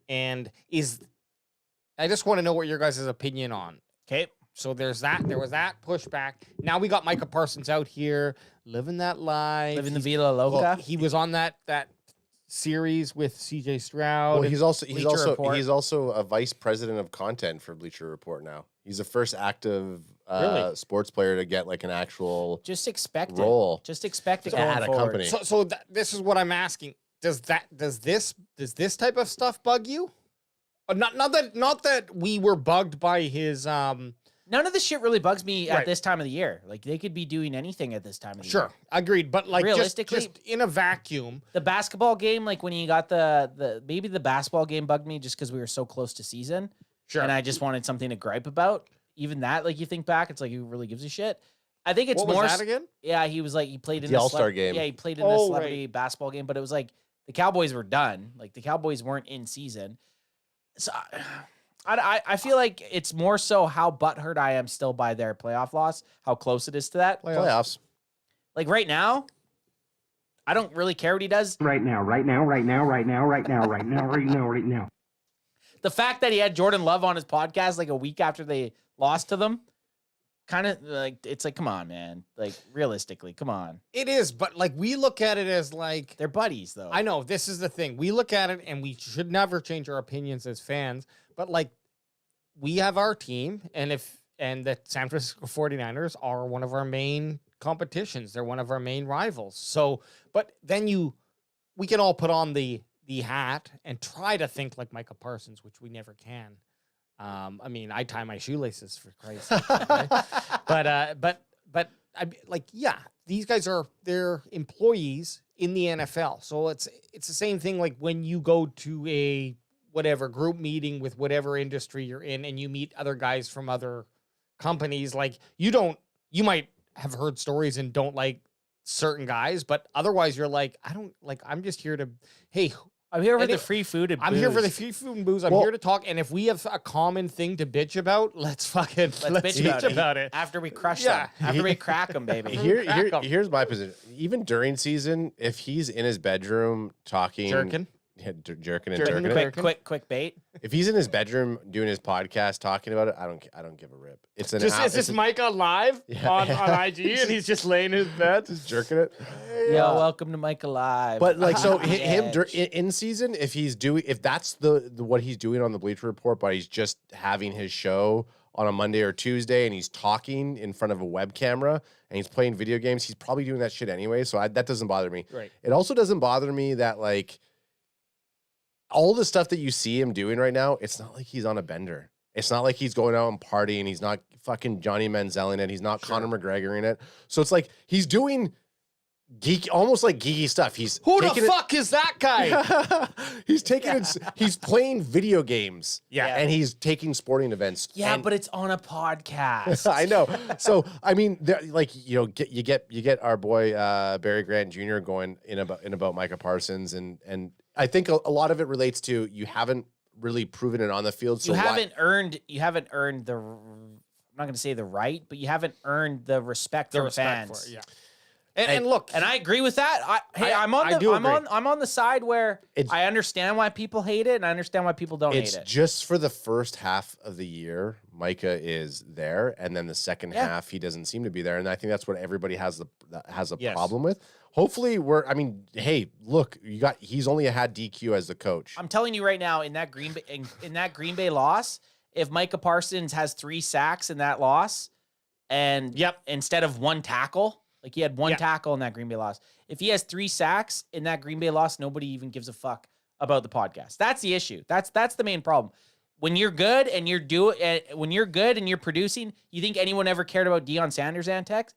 and I just want to know what your guys' opinion on. Okay, so there was that pushback. Now we got Micah Parsons out here living that life, Living the Vida Loca. He was on that series with CJ Stroud. Well, he's Bleacher also a vice president of content for Bleacher Report now. He's the first active Really? sports player to get like an actual Just expect role. it. Just expect it To going add a forward. company. So this is what I'm asking. Does this type of stuff bug you? Not that we were bugged by his None of this shit really bugs me Right. at this time of the year. Like, they could be doing anything at this time of the year. Sure, agreed. But like Realistically- just in a vacuum. The basketball game, like when you got maybe the basketball game bugged me just because we were so close to season. Sure. And I just wanted something to gripe about. Even that, like you think back, it's like, who really gives a shit? I think it's What was more that again? Yeah, he was like, he played in The All-Star game. Yeah, he played in the Oh, celebrity basketball game, but it was like the Cowboys were done. Like the Cowboys weren't in season. So I feel like it's more so how butthurt I am still by their playoff loss, how close it is to that. Playoffs. Like right now, I don't really care what he does. Right now. The fact that he had Jordan Love on his podcast like a week after they lost to them, kind of like, it's like, come on, man. Like realistically, come on. It is, but like we look at it as like They're buddies though. I know this is the thing. We look at it and we should never change our opinions as fans, but like we have our team and the San Francisco 49ers are one of our main competitions. They're one of our main rivals. So, but then we can all put on the hat and try to think like Micah Parsons, which we never can. I mean, I tie my shoelaces for Christ's sake, right? but I like, yeah, these guys they're employees in the NFL. So it's the same thing. Like when you go to a whatever group meeting with whatever industry you're in and you meet other guys from other companies, like you might have heard stories and don't like certain guys, but otherwise you're like, I'm just here to, hey, I'm here for And the it- free food and I'm here for the booze. free food and booze. I'm Well- here to talk. And if we have a common thing to bitch about, let's bitch about it. After we crush Yeah. them. After we crack them, baby. Here's my position. Even during season, if he's in his bedroom talking, Jerking. jerking and Jerking. jerking it, Quick bait. if he's in his bedroom doing his podcast talking about it, I don't give a rip. It's an Is this Mike on live Yeah. on IG and he's just laying in his bed? just jerking it. Yo, welcome to Mike Alive. But like, so On the him edge. in season, if that's the what he's doing on the Bleacher Report, but he's just having his show on a Monday or Tuesday and he's talking in front of a web camera and he's playing video games, he's probably doing that shit anyway. So that doesn't bother me. Right. It also doesn't bother me that like all the stuff that you see him doing right now, it's not like he's on a bender. It's not like he's going out and partying. He's not fucking Johnny Manziel in it. He's not Conor McGregor in it. So it's like he's doing almost like geeky stuff. He's Who the taking fuck is that guy? he's taking it. He's playing video games. Yeah. and he's taking sporting events. Yeah, and- but it's on a podcast. I know. So I mean, like you get our boy Barry Grant Jr. going in about Micah Parsons, and I think a lot of it relates to you haven't really proven it on the field. So you why- haven't earned the I'm not going to say the right, but you haven't earned the respect from fans. for it, yeah. And look, And I agree with that. I'm I do agree. on the side where It's- I understand why people hate it and I understand why people don't it's hate it. just for the first half of the year, Micah is there, and then the second Yeah. half he doesn't seem to be there, and I think that's what everybody has a Yes. problem with. Hopefully, hey, look, he's only had DQ as the coach. I'm telling you right now, in that Green Bay loss, if Micah Parsons has 3 sacks in that loss, and instead of 1 tackle, like he had 1 tackle in that Green Bay loss. If he has 3 sacks in that Green Bay loss, nobody even gives a fuck about the podcast. That's the issue. That's the main problem. when you're good and you're producing, you think anyone ever cared about Deion Sanders' antics?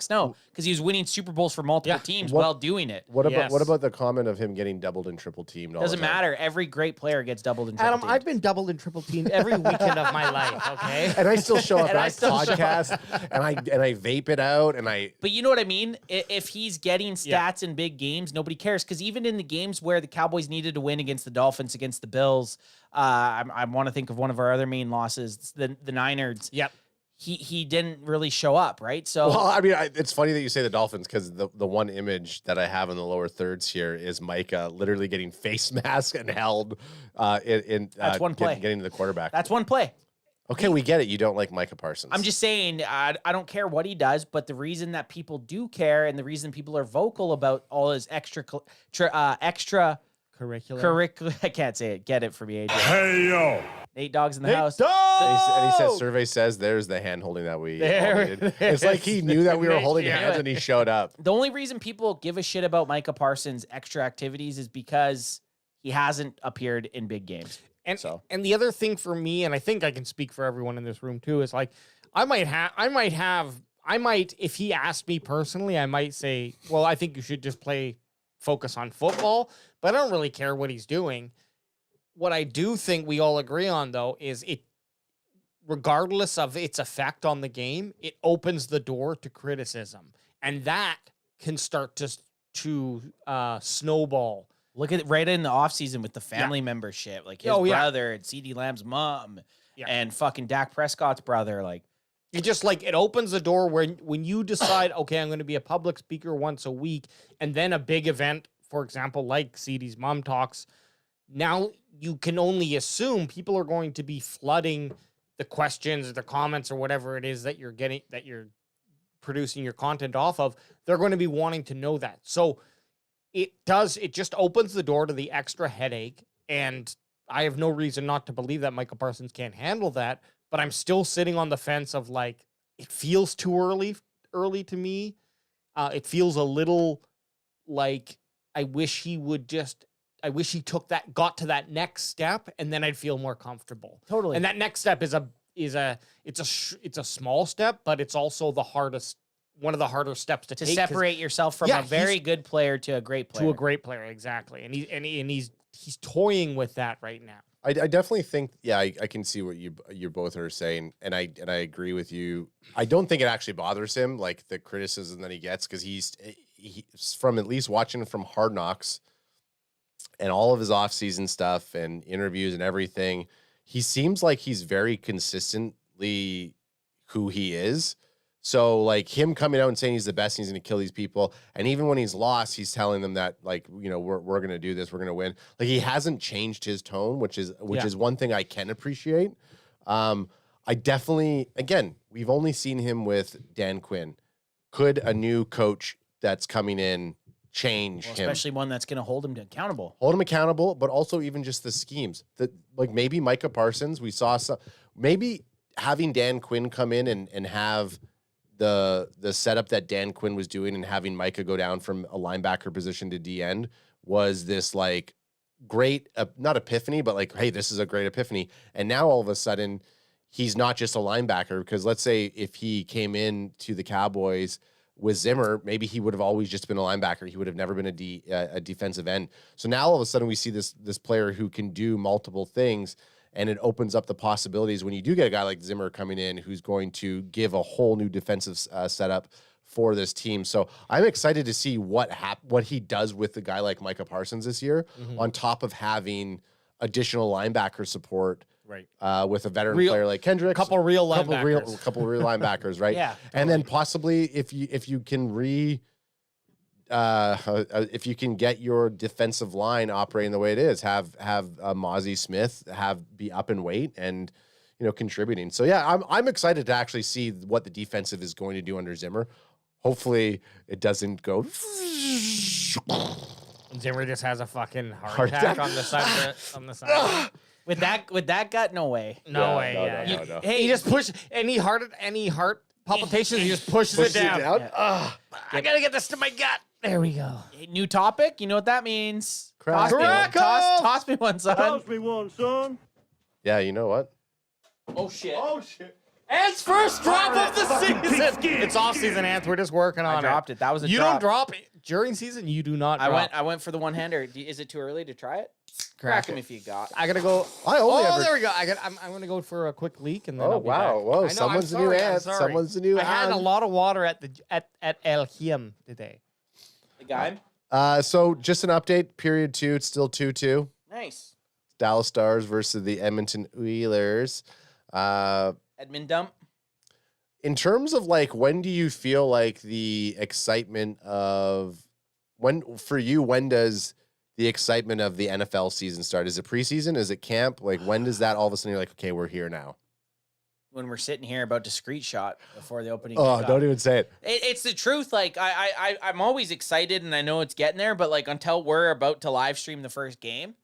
No, because he was winning Super Bowls for multiple teams while doing it. What about the comment of him getting doubled and triple teamed? Doesn't matter. Every great player gets doubled and triple Adam, teamed. I've been doubled and triple teamed every weekend of my life. Okay, And I still show up And and I I still show podcast and I vape it out and I. But you know what I mean? If he's getting stats in big games, nobody cares. Because even in the games where the Cowboys needed to win against the Dolphins, against the Bills, I want to think of one of our other main losses, the Niners. Yep. He didn't really show up, right? So Well, I mean, it's funny that you say the Dolphins because the one image that I have in the lower thirds here is Micah literally getting face mask and held That's one play. getting to the quarterback. that's one play. Okay, we get it. You don't like Micah Parsons. I'm just saying, I don't care what he does, but the reason that people do care and the reason people are vocal about all his extra Curricular. I can't say it. Get it for me, AJ. Hey, yo. 8 dogs in the house. And he says, survey says there's the hand holding that we all needed. It's like he knew that we were holding hands and he showed up. The only reason people give a shit about Micah Parsons' extra activities is because he hasn't appeared in big games. And the other thing for me, and I think I can speak for everyone in this room too, is like I might if he asked me personally, I might say, well, I think you should just focus on football, but I don't really care what he's doing. What I do think we all agree on though is it, regardless of its effect on the game, it opens the door to criticism, and that can start to snowball. Look at right in the offseason with the family membership, like his brother and CeeDee Lamb's mom and fucking Dak Prescott's brother. Like it just it opens the door where when you decide, okay, I'm going to be a public speaker once a week, and then a big event, for example, like CeeDee's mom talks, now you can only assume people are going to be flooding the questions or the comments or whatever it is that you're getting, that you're producing your content off of. They're going to be wanting to know that. So it just opens the door to the extra headache. And I have no reason not to believe that Micah Parsons can't handle that, but I'm still sitting on the fence of it feels too early to me. It feels a little like I wish he got to that next step, and then I'd feel more comfortable. Totally. And that next step is a small step, but it's also one of the harder steps to take. Separate yourself from a very good player to a great player. To a great player, exactly. And he's toying with that right now. I definitely think, I can see what you both are saying, and I agree with you. I don't think it actually bothers him, like the criticism that he gets, because he's from at least watching from Hard Knocks and all of his off-season stuff and interviews and everything. He seems like he's very consistently who he is. So like him coming out and saying he's the best, and he's going to kill these people, and even when he's lost, he's telling them that we're going to do this, we're going to win. Like he hasn't changed his tone, which is one thing I can appreciate. I definitely, again, we've only seen him with Dan Quinn. Could a new coach that's coming in change him? Especially one that's going to hold him accountable. Hold him accountable, but also even just the schemes. That like maybe Micah Parsons, we saw some, maybe having Dan Quinn come in and have the setup that Dan Quinn was doing and having Micah go down from a linebacker position to D end was this like great, not epiphany, but like, hey, this is a great epiphany. And now all of a sudden he's not just a linebacker, because let's say if he came in to the Cowboys with Zimmer, maybe he would have always just been a linebacker. He would have never been a defensive end. So now all of a sudden we see this player who can do multiple things, and it opens up the possibilities when you do get a guy like Zimmer coming in who's going to give a whole new defensive setup for this team. So I'm excited to see what he does with a guy like Micah Parsons this year, on top of having additional linebacker support. Right. With a veteran player like Kendricks, couple real linebackers, right? Yeah. And then possibly if you can if you can get your defensive line operating the way it is, have Mozzie Smith be up in weight and contributing. So yeah, I'm excited to actually see what the defensive is going to do under Zimmer. Hopefully it doesn't go. Zimmer just has a fucking heart attack on the side. With that gut, no way. No way. No. Hey, he just pushed any heart palpitations. He just pushes it down. I gotta get this to my gut. There we go. New topic. You know what that means? Crackle. Toss me one, son. Toss me one, son. Yeah, you know what? Oh shit! Oh shit! Ant's first drop of the season. It's off season, Ant. We're just working on I dropped it. That was a You drop. don't drop it during season. You do not. Drop. I went for the one-hander. Is it too early to try it? Crack him if you got. I gotta go. I only Oh, ever- there we go. I'm gonna go for a quick leak and then. Oh, I'll be wow. back. Whoa, I know, someone's I'm a new sorry, I'm Ant. sorry. Someone's a new I had a Ant. lot of water at El Him today. The guy. So just an update. Period 2. It's still 2-2. Nice. Dallas Stars versus the Edmonton Oilers. Edmund dump. In terms of like, when do you feel like the excitement of when does the excitement of the NFL season start? Is it preseason? Is it camp? Like, when does that all of a sudden you're like, okay, we're here now? When we're sitting here about discrete shot before the opening. Oh, kickoff. don't even say it. It's the truth. Like I'm always excited, and I know it's getting there. But like until we're about to live stream the first game,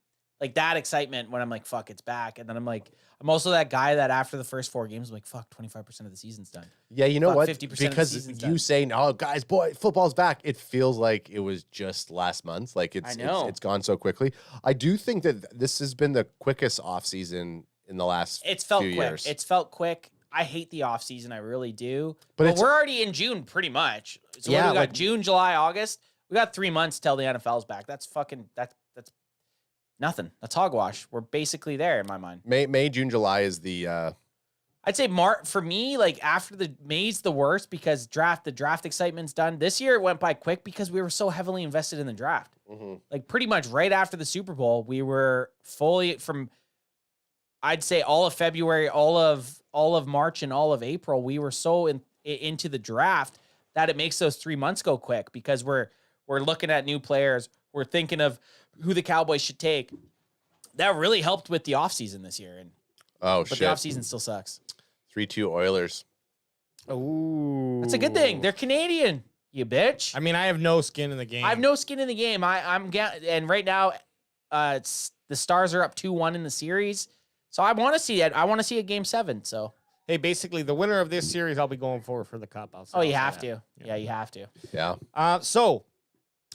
like that excitement when I'm like, fuck, it's back, and then I'm like, I'm also that guy that after the first 4 games, I'm like, fuck, 25% of the season's done. Yeah, you know Fuck, what? 50% of the Because season's you done. saying, "Oh, guys, boy, football's back." It feels like it was just last month. Like it's I know. it's gone so quickly. I do think that this has been the quickest off season in the last It's felt few quick. years. It's felt quick. I hate the off season. I really do. But But it's- we're already in June, pretty much. So Yeah, what do we got? like- June, July, August. We got 3 months till the NFL's back. That's fucking that's nothing. That's hogwash. We're basically there in my mind. May, June, July is the I'd say March for me, like after the May's the worst because the draft excitement's done. This year it went by quick because we were so heavily invested in the draft. Like pretty much right after the Super Bowl, we were fully from I'd say all of February, all of March and all of April, we were so into the draft that it makes those 3 months go quick because we're looking at new players. We're thinking of who the Cowboys should take. That really helped with the offseason this year. But the shit. offseason still sucks. 3-2 Oilers. Ooh, That's a good thing. They're Canadian, you bitch. I mean, I have no skin in the game. I have no skin in the game. And right now, the Stars are up 2-1 in the series. So I want to see it. I want to see a game 7. So Hey, basically, the winner of this series, I'll be going for the cup. you have to. Yeah, you have to. Yeah. So,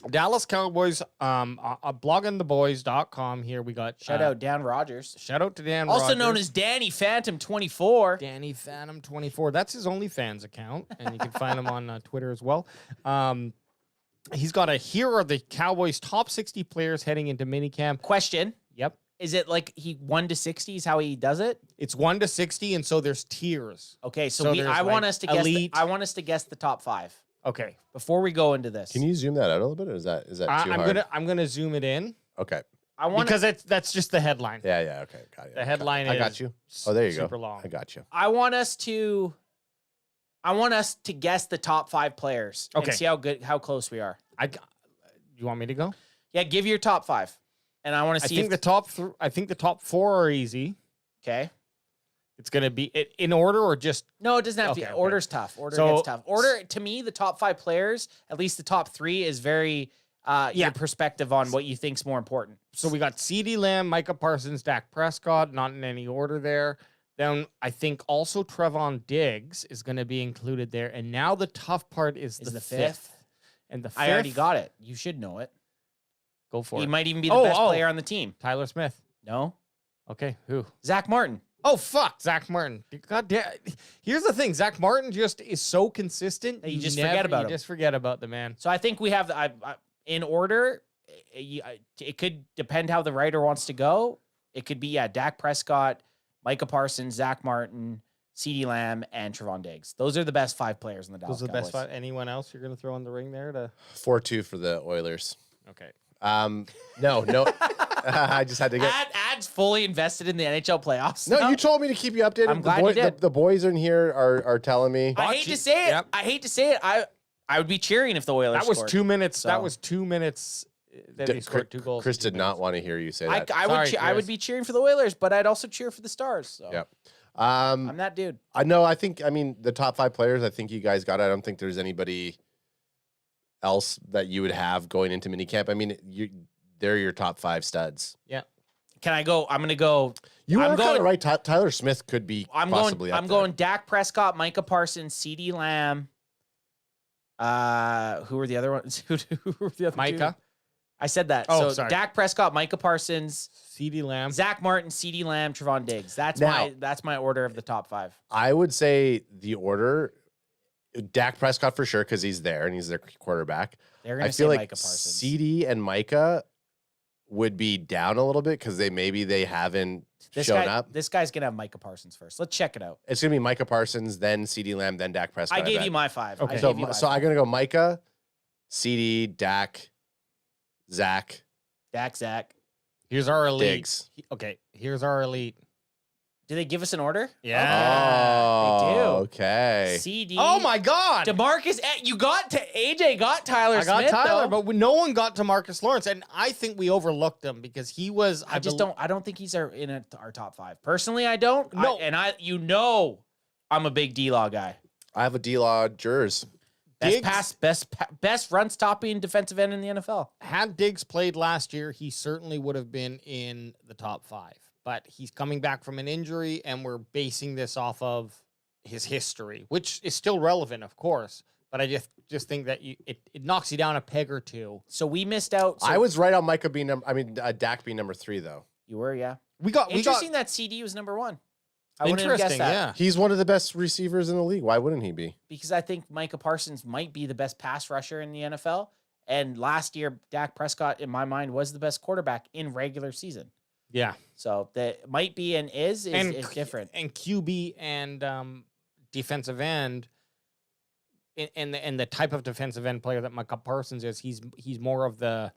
Dallas Cowboys, bloggingtheboys.com. Here we got Shout out Dan Rogers, Shout out to Dan, also Rogers. known as Danny Phantom 24. Danny Phantom 24. That's his OnlyFans account, and you can find him on Twitter as well. He's got here are the Cowboys' top 60 players heading into minicamp. Question: Yep, Is it like he 1 to 60 is how he does it? it's 1 to 60, and so there's tiers. Okay, so, So I there's, want like, us to guess. elite. I want us to guess the top 5 Okay, before we go into this. Can you zoom that out a little bit, or is that too hard? I'm gonna zoom it in Okay. I want because that's just the headline. Yeah. Okay. Got it. The headline I is got you. Oh, there you go. super long. I got you. I want us to guess the top 5 players. Okay. And see how close we are. You want me to go? Yeah, give your top 5, and I want to I see. think the top 4 are easy. Okay. It's gonna be in order or just No, it doesn't have to. Okay, okay. Order's tough. Order So- gets tough. Order to me, the top 5 players, at least the top 3, is very your perspective on what you think's more important. So we got CeeDee Lamb, Micah Parsons, Dak Prescott, not in any order there. Then I think also Trevon Diggs is going to be included there. And now the tough part is the fifth. And the fifth, I already got it. You should know it. Go for He it. might even be the best player on the team. Tyler Smith. No, Okay, who? Zach Martin. Oh, fuck, Zach Martin. God damn. Here's the thing. Zach Martin just is so consistent. That you just forget about him. You just forget about the man. So I think we have in order. It could depend how the writer wants to go. It could be Dak Prescott, Micah Parsons, Zach Martin, CeeDee Lamb, and Trevon Diggs. Those are the best 5 players in the Dallas Those are the Cowboys. best five. Anyone else you're going to throw in the ring there? 4-2 for the Oilers. Okay. No. I just had to get. Ad's fully invested in the NHL playoffs. No, now. you told me to keep you updated. I'm glad you did. The boys in here are telling me. I hate to say it. Yep. I hate to say it. I would be cheering if the Oilers That was scored. 2 minutes. So- That was 2 minutes that they scored 2 goals. Chris in 2 did not minutes. want to hear you say I, that. I would Sorry, I would Chris. be cheering for the Oilers, but I'd also cheer for the Stars. So Yep. I'm that dude. I know. I mean, the top 5 players. I think you guys got it. I don't think there's anybody else that you would have going into minicamp. I mean, they're your top 5 studs. Can I go? I'm gonna go. You I'm are kind going- of right. Tyler Smith could be possibly. I'm up going there. Dak Prescott, Micah Parsons, CeeDee Lamb. Who are the other ones? Who were the other Micah. I said that. Oh, so sorry. Dak Prescott, Micah Parsons, CeeDee Lamb. Zach Martin, CeeDee Lamb, Trevon Diggs. That's Now- my order of the top 5. I would say the order, Dak Prescott for sure, because he's there and he's their quarterback. They're I gonna say feel like Micah Parsons. CD and Micah would be down a little bit because they haven't shown up. This guy's gonna have Micah Parsons first. Let's check it out. It's gonna be Micah Parsons, then CD Lamb, then Dak Prescott. I gave bet. you my 5. Okay. I So gave you my so I'm 5. gonna go Micah, CD, Dak, Zach, Dak, Zach. Here's our elite. Diggs. Okay, here's our elite. Do they give us an order? Yeah. they do. Okay. CD. Oh my God! DeMarcus, you got to AJ got Tyler I got Smith, Tyler, though. but no one got to Marcus Lawrence, and I think we overlooked him because he was. I don't think he's our top 5. Personally, I don't. No. I'm a big D-Law guy. I have a D-Law Jers. Best run stopping defensive end in the NFL. Had Diggs played last year, he certainly would have been in the top 5. But he's coming back from an injury, and we're basing this off of his history, which is still relevant, of course. But I just think that it knocks you down a peg or two. So we missed out. I was right on Micah being Dak being number 3 though. You were, yeah. We got Interesting that CD was number 1. I wouldn't have interesting, guessed that. yeah. He's one of the best receivers in the league. Why wouldn't he be? Because I think Micah Parsons might be the best pass rusher in the NFL. And last year, Dak Prescott, in my mind, was the best quarterback in regular season. Yeah. So that might be and is different. And QB and defensive end, and the type of defensive end player that Micah Parsons is, he's more of the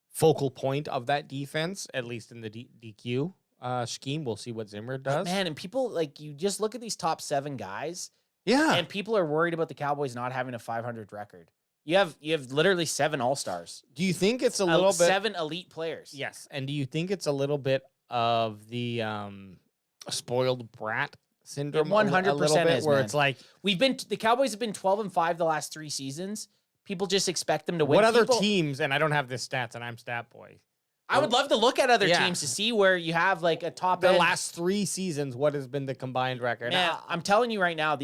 focal point of that defense, at least in the DQ scheme. We'll see what Zimmer does. Man, and people, like, you just look at these top 7 guys, Yeah. and people are worried about the Cowboys not having a 500 record. You have literally 7 All-Stars. Do you think it's a little bit 7 elite players. Yes. And do you think it's a little bit of the spoiled brat syndrome? It 100% is, where man. it's like, The Cowboys have been 12-5 the last 3 seasons. People just expect them to win. what other People- teams? And I don't have this stats, and I'm stat boy. I would love to look at other Yeah. teams to see where you have like a top The end. last 3 seasons, what has been the combined record? Man, I'm telling you right now,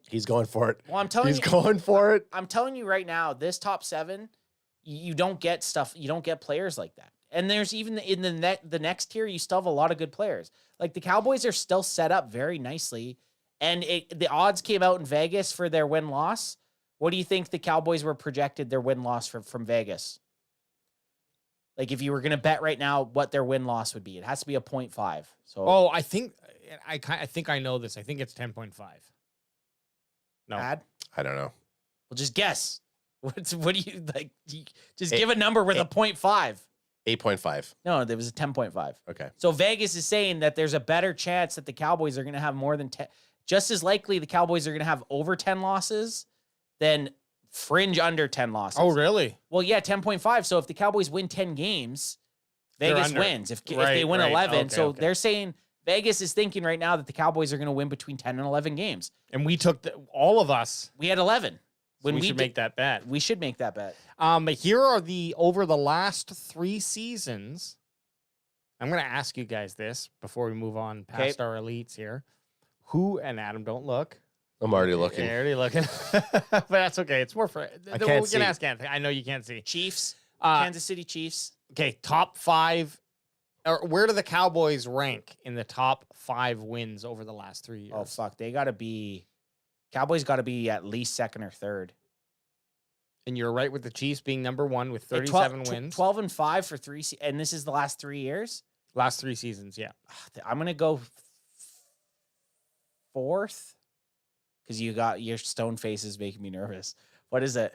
He's going for it. well, I'm telling He's you, going for it. I'm telling you right now, this top 7, you don't get stuff. You don't get players like that. And there's even in the next tier, you still have a lot of good players. Like the Cowboys are still set up very nicely, and the odds came out in Vegas for their win loss. What do you think the Cowboys were projected their win loss from Vegas? Like if you were going to bet right now what their win loss would be, it has to be a 0.5. So I think I know this. I think it's 10.5. No. bad. I don't know. Well, just guess. What do you like? Just give a number with a 0.5. 8.5. No, there was a 10.5. Okay. So Vegas is saying that there's a better chance that the Cowboys are going to have more than 10. Just as likely the Cowboys are going to have over 10 losses than fringe under 10 losses. Oh, really? Well, yeah, 10.5. So if the Cowboys win 10 games, They're Vegas under. wins. If they Right, win right. 11, Okay, so okay. they're saying Vegas is thinking right now that the Cowboys are going to win between 10 and 11 games. And we took all of us. We had 11. When we should did- make that bet. We should make that bet. Here are over the last 3 seasons. I'm going to ask you guys this before we move on past our elites here. Who, and Adam, don't look. I'm already looking. You're already looking. But that's okay. It's more for. I can't see. We can ask Anthony. I know you can't see. Chiefs, Uh, Kansas City Chiefs. Okay, top 5. Or where do the Cowboys rank in the top 5 wins over the last 3 years? Oh, fuck. Cowboys got to be at least second or third. And you're right with the Chiefs being number 1 with Like 37 wins. 12-5 for 3 and this is the last 3 years. Last 3 seasons, yeah. I'm going to go 4th because your stone face is making me nervous. What is it?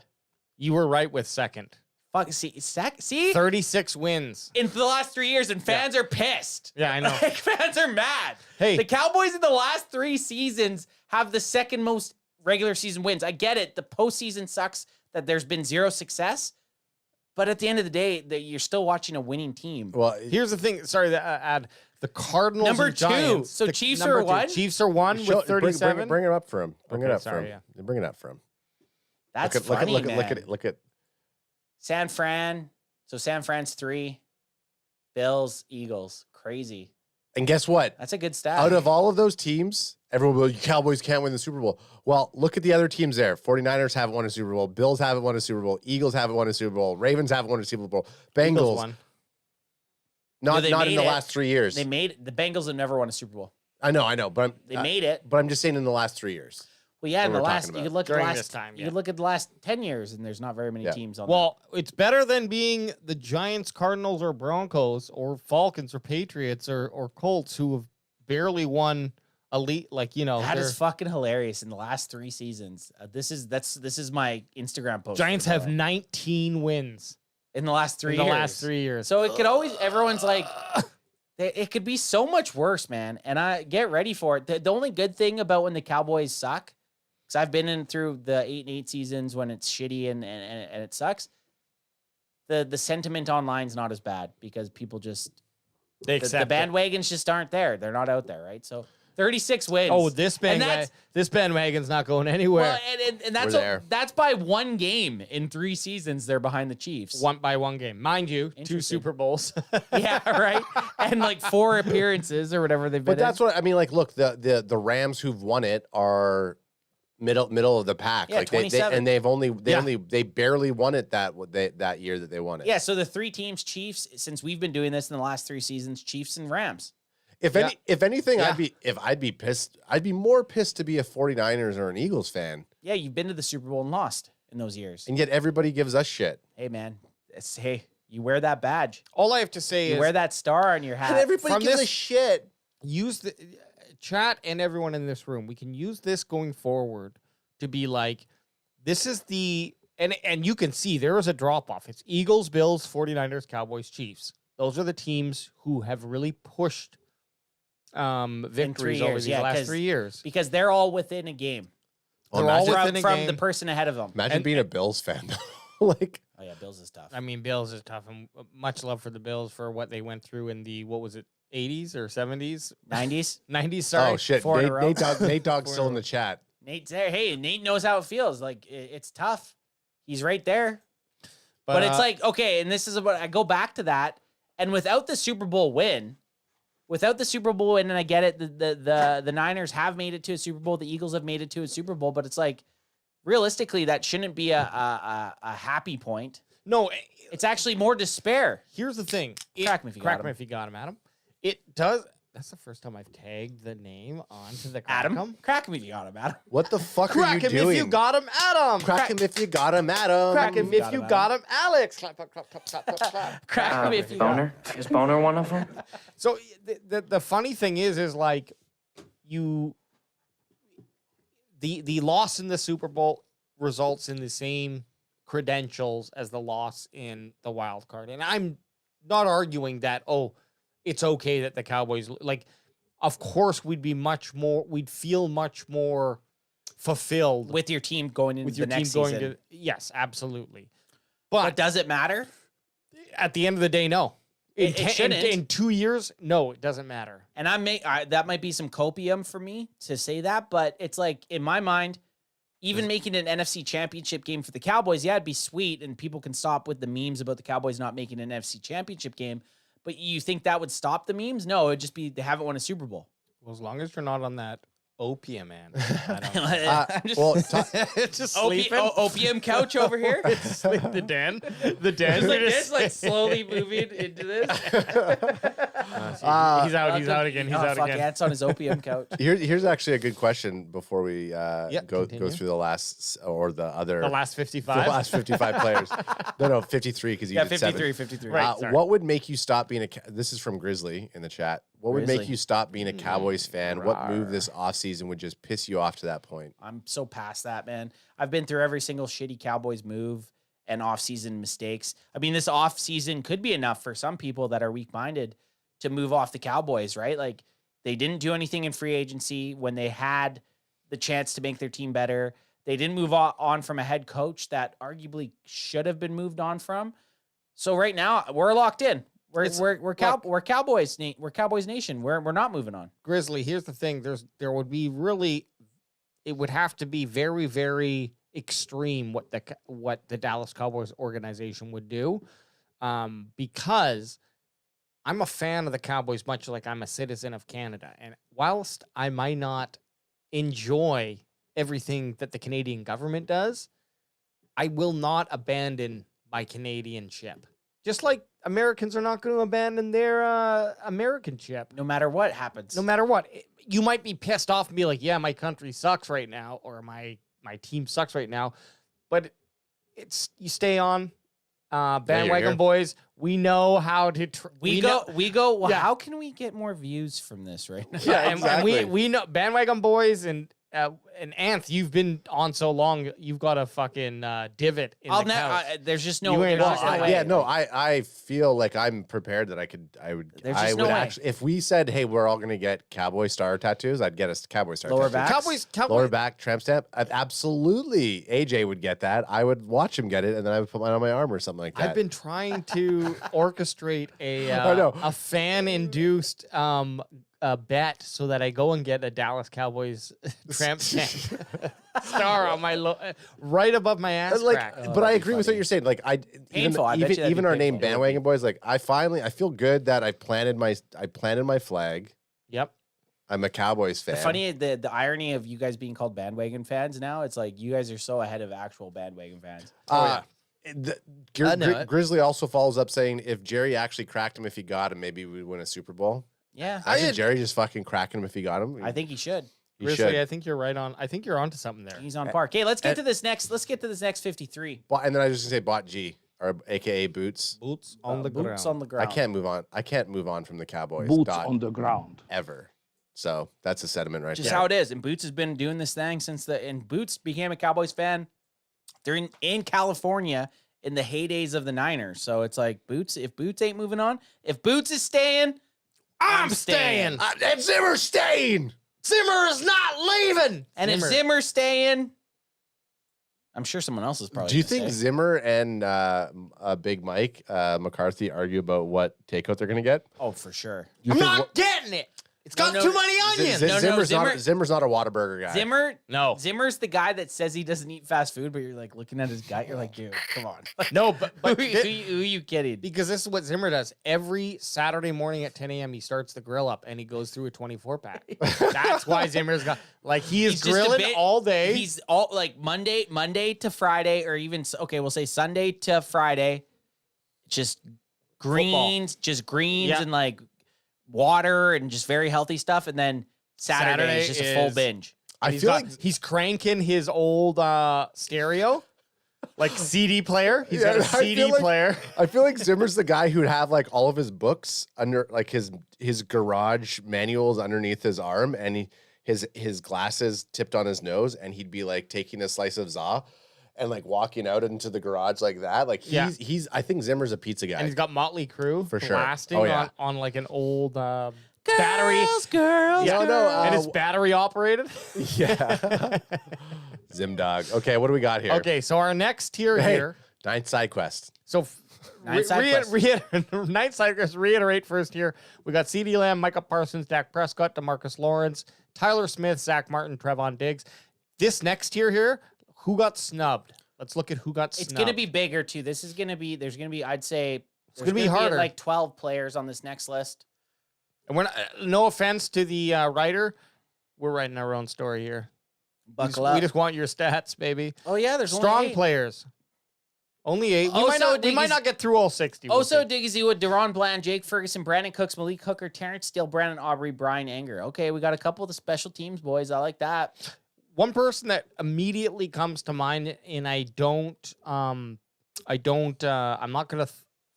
You were right with second. Fuck, see? 36 wins. In the last 3 years, and fans are pissed. Yeah, I know. Like, fans are mad. Hey. The Cowboys in the last 3 seasons have the second most regular season wins. I get it. The postseason sucks that there's been 0 success. But at the end of the day, you're still watching a winning team. Well, Here's the thing. Sorry to add. The Cardinals Number and 2. Giants. So the Chiefs number are 2. 1? Chiefs are 1 with 37. Bring it up for him. Bring it Okay, up for sorry, him. Bring it up for him. That's look funny, man. Look at San Fran. So San Fran's 3. Bills, Eagles. Crazy. And guess what? That's a good stat. Out of all of those teams, everyone will, Cowboys can't win the Super Bowl. Well, look at the other teams there. 49ers haven't won a Super Bowl. Bills haven't won a Super Bowl. Eagles haven't won a Super Bowl. Ravens haven't won a Super Bowl. Eagles Bengals, won. not they in made the it. last 3 years. the Bengals have never won a Super Bowl. I know, but They made it. But I'm just saying in the last 3 years. Well, yeah, in what the we're last talking you about. could look at the During last this time, you could look at the last 10 years, and there's not very many Yeah. teams on. Well, it's better than being the Giants, Cardinals, or Broncos, or Falcons, or Patriots, or Colts, who have barely won elite. Like, you know, that they're- is fucking hilarious. In the last 3 seasons, this is my Instagram post. Giants by the have way. 19 wins in the last 3 in the years. last 3 years. So it could always everyone's like, it could be so much worse, man. And I get ready for it. The only good thing about when the Cowboys suck, because I've been in through the 8-8 seasons when it's shitty and it sucks. The sentiment online is not as bad because people just they the accept it. bandwagons just aren't there. They're not out there, right? So 36 wins. Oh, this And that's- bandwagon's not going anywhere. Well, and that's We're there. that's by one game in 3 seasons. They're behind the Chiefs. One game, mind you, 2 Interesting. Super Bowls. Yeah, right. And like 4 appearances or whatever they've been. But that's what I mean. Like, look, the Rams who've won it are middle of the pack. Yeah, like 27. they barely won it that year that they won it. Yeah, so the 3 teams, Chiefs, since we've been doing this in the last 3 seasons, Chiefs and Rams. If anything, Yeah. I'd be pissed. I'd be more pissed to be a 49ers or an Eagles fan. Yeah, you've been to the Super Bowl and lost in those years. And yet everybody gives us shit. Hey, man, hey, you wear that badge. All I have to say You is wear that star on your hat. And everybody From gives this- a shit. use the chat and everyone in this room. We can use this going forward to be like, this is the and you can see there is a drop off. It's Eagles, Bills, 49ers, Cowboys, Chiefs. Those are the teams who have really pushed victories over years, these yeah, last 'cause- 3 years. because they're all within a game Oh, They're all imagine within a from game. the person ahead of them. imagine and- being a Bills fan. Like, Oh, yeah, Bills is tough. I mean, Bills is tough, and much love for the Bills for what they went through in the what was it, 80s or 70s, 90s. 90s. Sorry, oh shit, 4 in a row. Nate Dogg's still in the chat. Nate's there. Hey, Nate knows how it feels. Like, it's tough. He's right there. But it's like, okay, and this is about, I go back to that, and without the Super Bowl win, and I get it, the Niners have made it to a Super Bowl, the Eagles have made it to a Super Bowl, but it's like, realistically, that shouldn't be a happy point. no. It's actually more despair. Here's the thing. Crack me if you got him. if you got him, Adam. It does. That's the first time I've tagged the name onto the crack Adam, 'em. crack me if you got him, Adam. What the fuck Crack are you him doing? if you got him, Adam. Crack him if you got him, Adam. Crack him Got if you him, got him, Alex. Clap, clap, clap, clap, clap, clap, clap. Crack me if you got him. Boner? Is Boner one of them? So the funny thing is like the loss in the Super Bowl results in the same credentials as the loss in the wild card, and I'm not arguing that. Oh, it's okay that the Cowboys like. Of course, we'd feel much more fulfilled With your team going into with the your team next going season. to. Yes, absolutely. But does it matter? At the end of the day, no. It shouldn't. In 2 years, no, it doesn't matter. And that might be some copium for me to say that, but it's like, in my mind, even making an NFC championship game for the Cowboys, yeah, it'd be sweet, and people can stop with the memes about the Cowboys not making an NFC championship game. But you think that would stop the memes? No, it'd just be they haven't won a Super Bowl. Well, as long as you're not on that opium, man. I don't I'm just, Well, just sleeping. opium couch over here. The den. The den. It's like this, like slowly moving into this. He's out. He's out again. He's out fuck again. Yeah, it's on his opium couch. Here's actually a good question before we go continue. through the last or the other The last 55. the last 55 players. No, 53 because you Yeah, did 53, 7. 53. Right. sorry. What would make you stop being this is from Grizzly in the chat. What would make Grizzly. you stop being a Cowboys fan? What move Rawr. this offseason would just piss you off to that point? I'm so past that, man. I've been through every single shitty Cowboys move and off-season mistakes. I mean, this off-season could be enough for some people that are weak-minded to move off the Cowboys, right? Like, they didn't do anything in free agency when they had the chance to make their team better. They didn't move on from a head coach that arguably should have been moved on from. So right now, we're locked in. We're Cowboys. We're Cowboys Nation. We're not moving on. Grizzly, here's the thing. There would be really, it would have to be very, very extreme what the Dallas Cowboys organization would do, because I'm a fan of the Cowboys, much like I'm a citizen of Canada. And whilst I might not enjoy everything that the Canadian government does, I will not abandon my Canadian ship. Just like Americans are not going to abandon their American ship. No matter what happens. No matter what. You might be pissed off and be like, yeah, my country sucks right now, or my team sucks right now. But you stay on. Bandwagon here. boys, we know how to. We go. Well, Yeah. how can we get more views from this right now? Yeah, and exactly. we know Bandwagon boys and Anth, you've been on so long, you've got a fucking divot in the couch. There's just no. You ain't there's on- just no I- way. Yeah, no, I feel like I'm prepared that I would There's just no way. actually, if we said, hey, we're all gonna get Cowboy star tattoos, I'd get a Cowboy star Lower tattoo. back. Cowboys. Lower back, tramp stamp. Absolutely, AJ would get that. I would watch him get it, and then I would put mine on my arm or something like that. I've been trying to orchestrate I know. a fan-induced bet so that I go and get a Dallas Cowboys tramp stamp star on my right above my ass crack. but I agree with what you're saying. Like Painful. I bet you that'd even be our name painful. bandwagon boys. Like I feel good that I planted my flag. Yep. I'm a Cowboys fan. The irony of you guys being called bandwagon fans now, it's like you guys are so ahead of actual bandwagon fans. I know it. Grizzly also follows up saying if Jerry actually cracked him if he got him, maybe we'd win a Super Bowl. Yeah, Imagine Jerry just fucking cracking him if he got him. I think he should. he Grizzly, should. I think you're right on. I think you're onto something there. He's on par. Okay, let's get to this next 53. And then I was just gonna say bought G or AKA Boots. Boots on the Boots ground. on the ground. I can't move on. I can't move on from the Cowboys. Boots dot on the ground. ever. So that's a sentiment right Just there. how it is. And Boots has been doing this thing and Boots became a Cowboys fan during in California in the heydays of the Niners. So it's like if Boots ain't moving on, if Boots is staying, I'm staying. And Zimmer's staying. Zimmer is not leaving. And if Zimmer's staying, I'm sure someone else is probably. Do you gonna think stay. Zimmer and Big Mike McCarthy argue about what takeout they're going to get? Oh, for sure. I'm not getting it. It's got No, too many onions. Zimmer's not a Whataburger guy. Zimmer's the guy that says he doesn't eat fast food, but you're like looking at his gut, you're like, dude, come on. No, but who are you kidding? because this is what Zimmer does every Saturday morning at 10 a.m. He starts the grill up and he goes through a 24 pack. That's why Zimmer's got he is He's just a grilling bit- all day. He's all like Monday to Friday, or even we'll say Sunday to Friday, just greens, Yeah. and like water and just very healthy stuff, and then Saturday is just a full is- binge. I He's feel got- like he's cranking his old stereo, like CD player. He's got Yeah, a I feel CD like- player. I feel like Zimmer's the guy who'd have like all of his books under like his garage manuals underneath his arm, and his glasses tipped on his nose, and he'd be like taking a slice of za and like walking out into the garage like that. Like he's I think Zimmer's a pizza guy. And he's got Motley Crue For sure. blasting Oh, yeah. on like an old battery. Girls, Yeah, no, and it's battery operated. Yeah. Zim dog. Okay, what do we got here? Okay, so our next tier Hey, here. ninth side quest. So Ninth side quest. ninth side quest. Reiterate first here. We got CeeDee Lamb, Micah Parsons, Dak Prescott, DeMarcus Lawrence, Tyler Smith, Zach Martin, Trevon Diggs. This next tier here, who got snubbed? Let's look at who got snubbed. It's gonna be bigger too. This is gonna be. There's gonna be. I'd say It's gonna be harder. Like 12 players on this next list. And we're not, no offense to the writer, we're writing our own story here. Buckle up. We just want your stats, baby. Oh yeah, there's Strong only 8. players. Only 8. We, Oh, might, so not, we might Diggs- not get through all 60. We'll Also, see. Diggsy Wood, Deron Bland, Jake Ferguson, Brandon Cooks, Malik Hooker, Terrence Steele, Brandon Aubrey, Brian Anger. Okay, we got a couple of the special teams boys. I like that. One person that immediately comes to mind, and I'm not gonna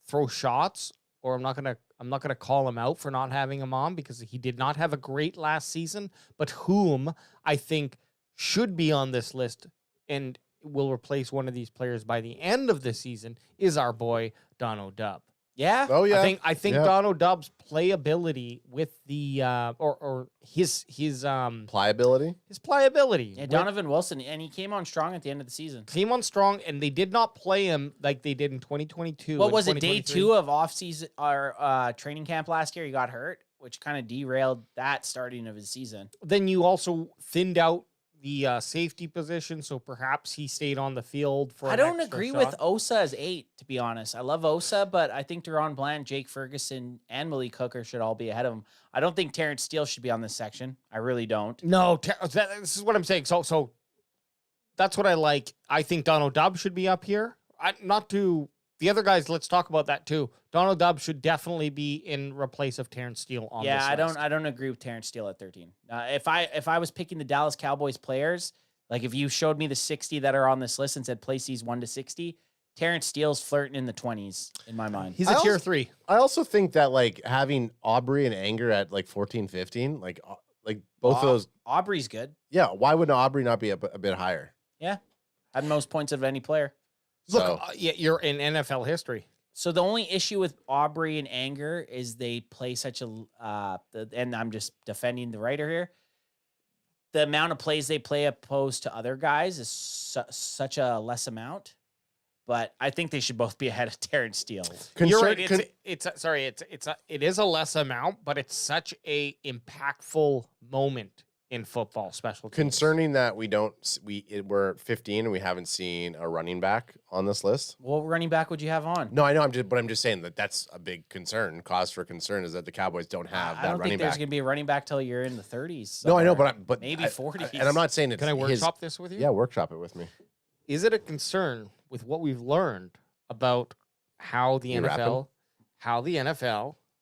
throw shots, or I'm not gonna call him out for not having him on because he did not have a great last season, but whom I think should be on this list and will replace one of these players by the end of the season is our boy Dono Dub. Yeah. Oh yeah. I think Yeah. Dono Dub's playability with the or his Pliability. his pliability. Yeah, Donovan Wilson, and he came on strong at the end of the season. Came on strong, and they did not play him like they did in 2022. What and was it? Day 2023. 2 of off-season or training camp last year, he got hurt, which kind of derailed that starting of his season. Then you also thinned out the safety position, so perhaps he stayed on the field for. I an don't extra agree shot. with Osa as 8, to be honest. I love Osa, but I think Deron Bland, Jake Ferguson, and Malik Hooker should all be ahead of him. I don't think Terrence Steele should be on this section. I really don't. No, this is what I'm saying. So that's what I like. I think Donald Dubb should be up here. The other guys, let's talk about that too. Donald Dubb should definitely be in replace of Terrence Steele on this list. I don't agree with Terrence Steele at 13. If I was picking the Dallas Cowboys players, like if you showed me the 60 that are on this list and said place these 1 to 60, Terrence Steele's flirting in the 20s in my mind. He's a tier 3. I also think that like having Aubrey and Anger at like 14, 15, like both of those. Aubrey's good. Yeah, why would Aubrey not be a bit higher? Yeah, had most points of any player. Look, you're in NFL history. So the only issue with Aubrey and Anger is they play such a, and I'm just defending the writer here. The amount of plays they play opposed to other guys is such a less amount, but I think they should both be ahead of Terrence Steele. You're right. It is a less amount, but it's such a impactful moment in football special teams. Concerning that we're at 15 and we haven't seen a running back on this list. What running back would you have on? No, I know. I'm just saying that's a big concern. Cause for concern is that the Cowboys don't have I that don't running think there's back. going to be a running back till you're in the 30s. No, I know, somewhere. but maybe 40s. And I'm not saying it's Can I workshop this with you? Yeah, workshop it with me. Is it a concern with what we've learned about how the NFL,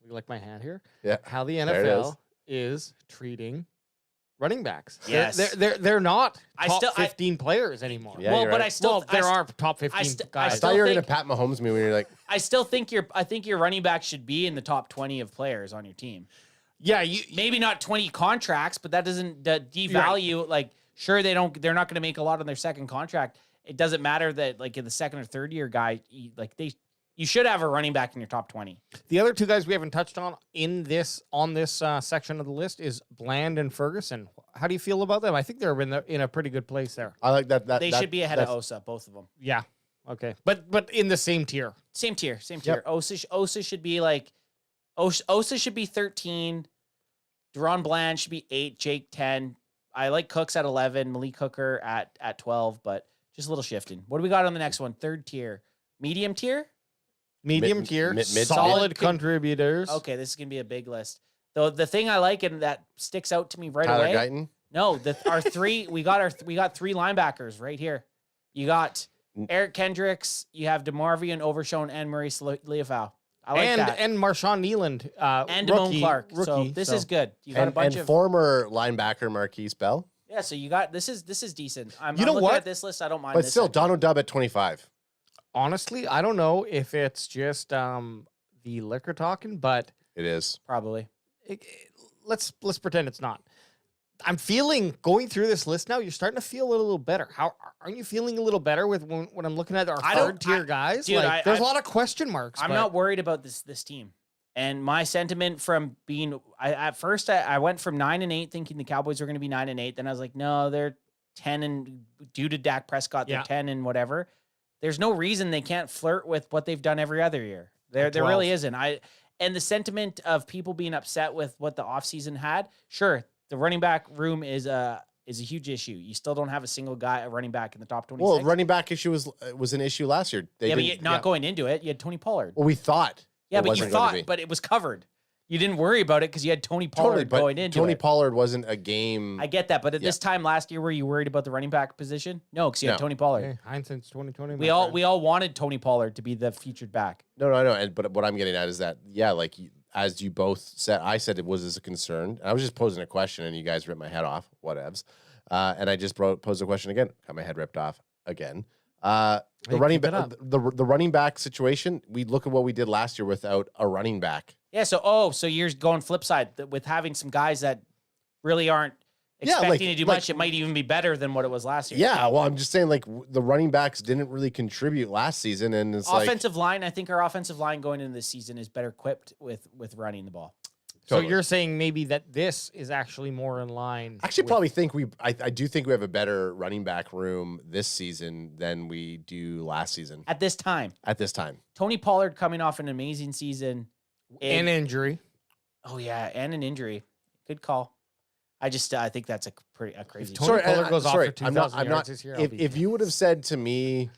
you like my hand here? Yeah. How the There it NFL is treating running backs. Yes. They're not top still- 15 players anymore. Yeah, well, you're but right. I still There are top 15 I guys. I still thought you were gonna think- Pat Mahomes me when you're like, I still think I think your running back should be in the top 20 of players on your team. Yeah, Maybe not 20 contracts, but that doesn't devalue. Like, sure, they're not going to make a lot on their second contract. It doesn't matter that like in the second or third year guy, you should have a running back in your top 20. the other two guys we haven't touched on on this section of the list is Bland and Ferguson. How do you feel about them? I think they're in a pretty good place there. I like that. They should be ahead of Osa, both of them. Yeah. Okay. But in the same tier. Same tier. Osa should be like Osa should be 13. Deron Bland should be 8. Jake 10. I like Cooks at 11. Malik Hooker at 12, but just a little shifting. What do we got on the next one? Third tier. Medium tier? Medium tier. mid- solid mid- contributors. Okay, this is going to be a big list. Though the thing I like and that sticks out to me right Tyler away. Guyton. No, our three we got 3 linebackers right here. You got Eric Kendricks, you have DeMarvion, Overshown, and Maurice Leofau. I like that. And Marshawn Nealand. And Damone rookie, Clark. So Rookie, this is good. You got a And bunch of former linebacker Marquise Bell. yeah. So you got this is decent. I'm know looking what? at this list. I don't mind. But this still, section. Donald Dubb at 25. Honestly, I don't know if it's just the liquor talking, but It is. probably. let's pretend it's not. I'm feeling going through this list now. You're starting to feel a little better. How aren't you feeling a little better with when I'm looking at our third tier guys? dude, there's a lot of question marks. I'm but not worried about this team. And my sentiment from being at first I went from 9-8 thinking the Cowboys were going to be 9-8. Then I was like, no, they're 10 and due to Dak Prescott, they're 10 and whatever. There's no reason they can't flirt with what they've done every other year. There really isn't. And the sentiment of people being upset with what the offseason had, sure, the running back room is a huge issue. You still don't have a single guy, a running back in the top 26. Well, running back issue was an issue last year. But not going into it. You had Tony Pollard. Well, we thought. Yeah, it but you wasn't gonna thought, be. but it was covered. You didn't worry about it because you had Tony Pollard Totally, but going into Tony it. Pollard wasn't a game. I get that, but at this time last year, were you worried about the running back position? No, because you had No. Tony Pollard. Hey, hindsight's 2020. We all wanted Tony Pollard to be the featured back. No, I know. But what I'm getting at is that, yeah, like as you both said, I said it was as a concern. And I was just posing a question, and you guys ripped my head off. Whatevs. And I just posed a question again. Got my head ripped off again. The running keep it back, up. the running back situation. We look at what we did last year without a running back. Yeah, so you're going flip side with having some guys that really aren't expecting to do much. It might even be better than what it was last year. Yeah, well, I'm just saying, like the running backs didn't really contribute last season, and it's Offensive line, I think our offensive line going into this season is better equipped with running the ball. So Totally. you're saying maybe that this is actually more in line. I actually with- probably think I do think we have a better running back room this season than we do last season At this time, at this time. Tony Pollard coming off an amazing season. an injury. Oh, yeah, and an injury. Good call. I think that's a crazy. Tony Pollard goes off for 2,000 yards this year, If you would have said to me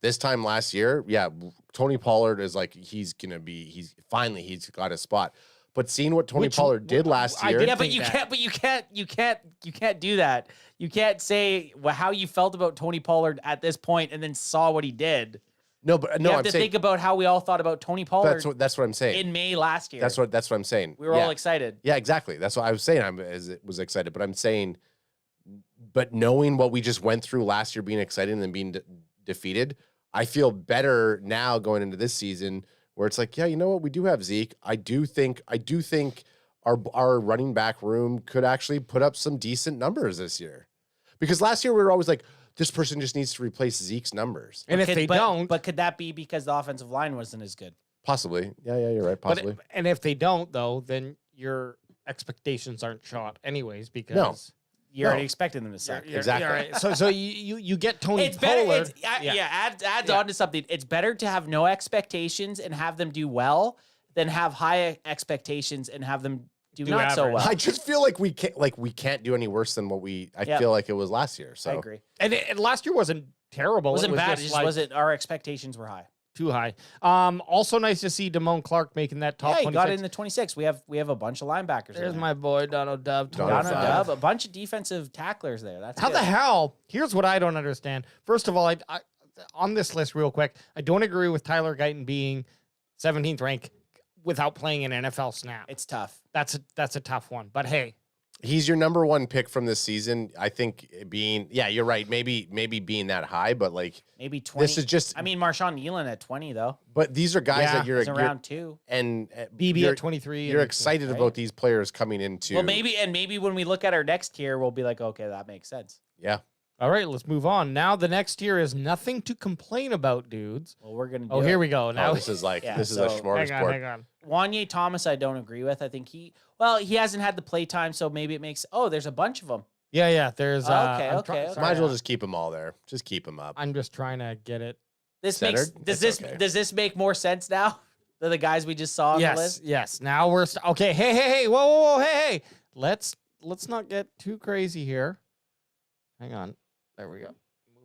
this time last year, yeah, Tony Pollard is like he's got his spot. But seeing what Tony Pollard did last year, but you can't do that. You can't say how you felt about Tony Pollard at this point and then saw what he did. You have to think about how we all thought about Tony Pollard. That's what I'm saying. In May last year. That's what I'm saying. We were all excited. Yeah, exactly. That's what I was saying. I was excited, but I'm saying, but knowing what we just went through last year, being excited and then being defeated, I feel better now going into this season where it's like, yeah, you know what? We do have Zeke. I do think our running back room could actually put up some decent numbers this year, because last year we were always like, this person just needs to replace Zeke's numbers. And if they don't, but could that be because the offensive line wasn't as good? Possibly. Yeah, you're right. Possibly. And if they don't, though, then your expectations aren't shot anyways, because you're already expecting them to suck. Exactly. Right. So you get Tony it's Pollard. Better, adds on to something. It's better to have no expectations and have them do well than have high expectations and have them do not so well. I just feel like we can't do any worse than what I feel like it was last year. So I agree. And last year wasn't terrible. It wasn't bad. Just our expectations were high. Too high. Also nice to see Damone Clark making that top 26. He got in the 26. We have a bunch of linebackers. There's my boy Donald Dove. A bunch of defensive tacklers there. That's how good. the hell. Here's what I don't understand. First of all, I on this list real quick, I don't agree with Tyler Guyton being 17th ranked without playing an NFL snap. It's tough. That's a tough one. But hey, he's your number one pick from this season. I think you're right. Maybe being that high, but like maybe 20. This is just. I mean, Marshawn Nealon at 20 though. But these are guys that you're around 2, and BB at 23. You're excited about these players coming into. Well, maybe when we look at our next tier, we'll be like, okay, that makes sense. Yeah. All right, let's move on. Now the next tier is nothing to complain about, dudes. Well, we're gonna. Here we go. Now this is like this is a smorgasbord. Hang on. Wanye Thomas, I don't agree with. I think he hasn't had the play time, so maybe it makes. Oh, there's a bunch of them. Yeah. There's okay. Might as well just keep them all there. Just keep them up. I'm just trying to get it. Does this make more sense now than the guys we just saw on the list? Yes. Now we're okay. Hey, whoa, hey. Let's not get too crazy here. Hang on. There we go.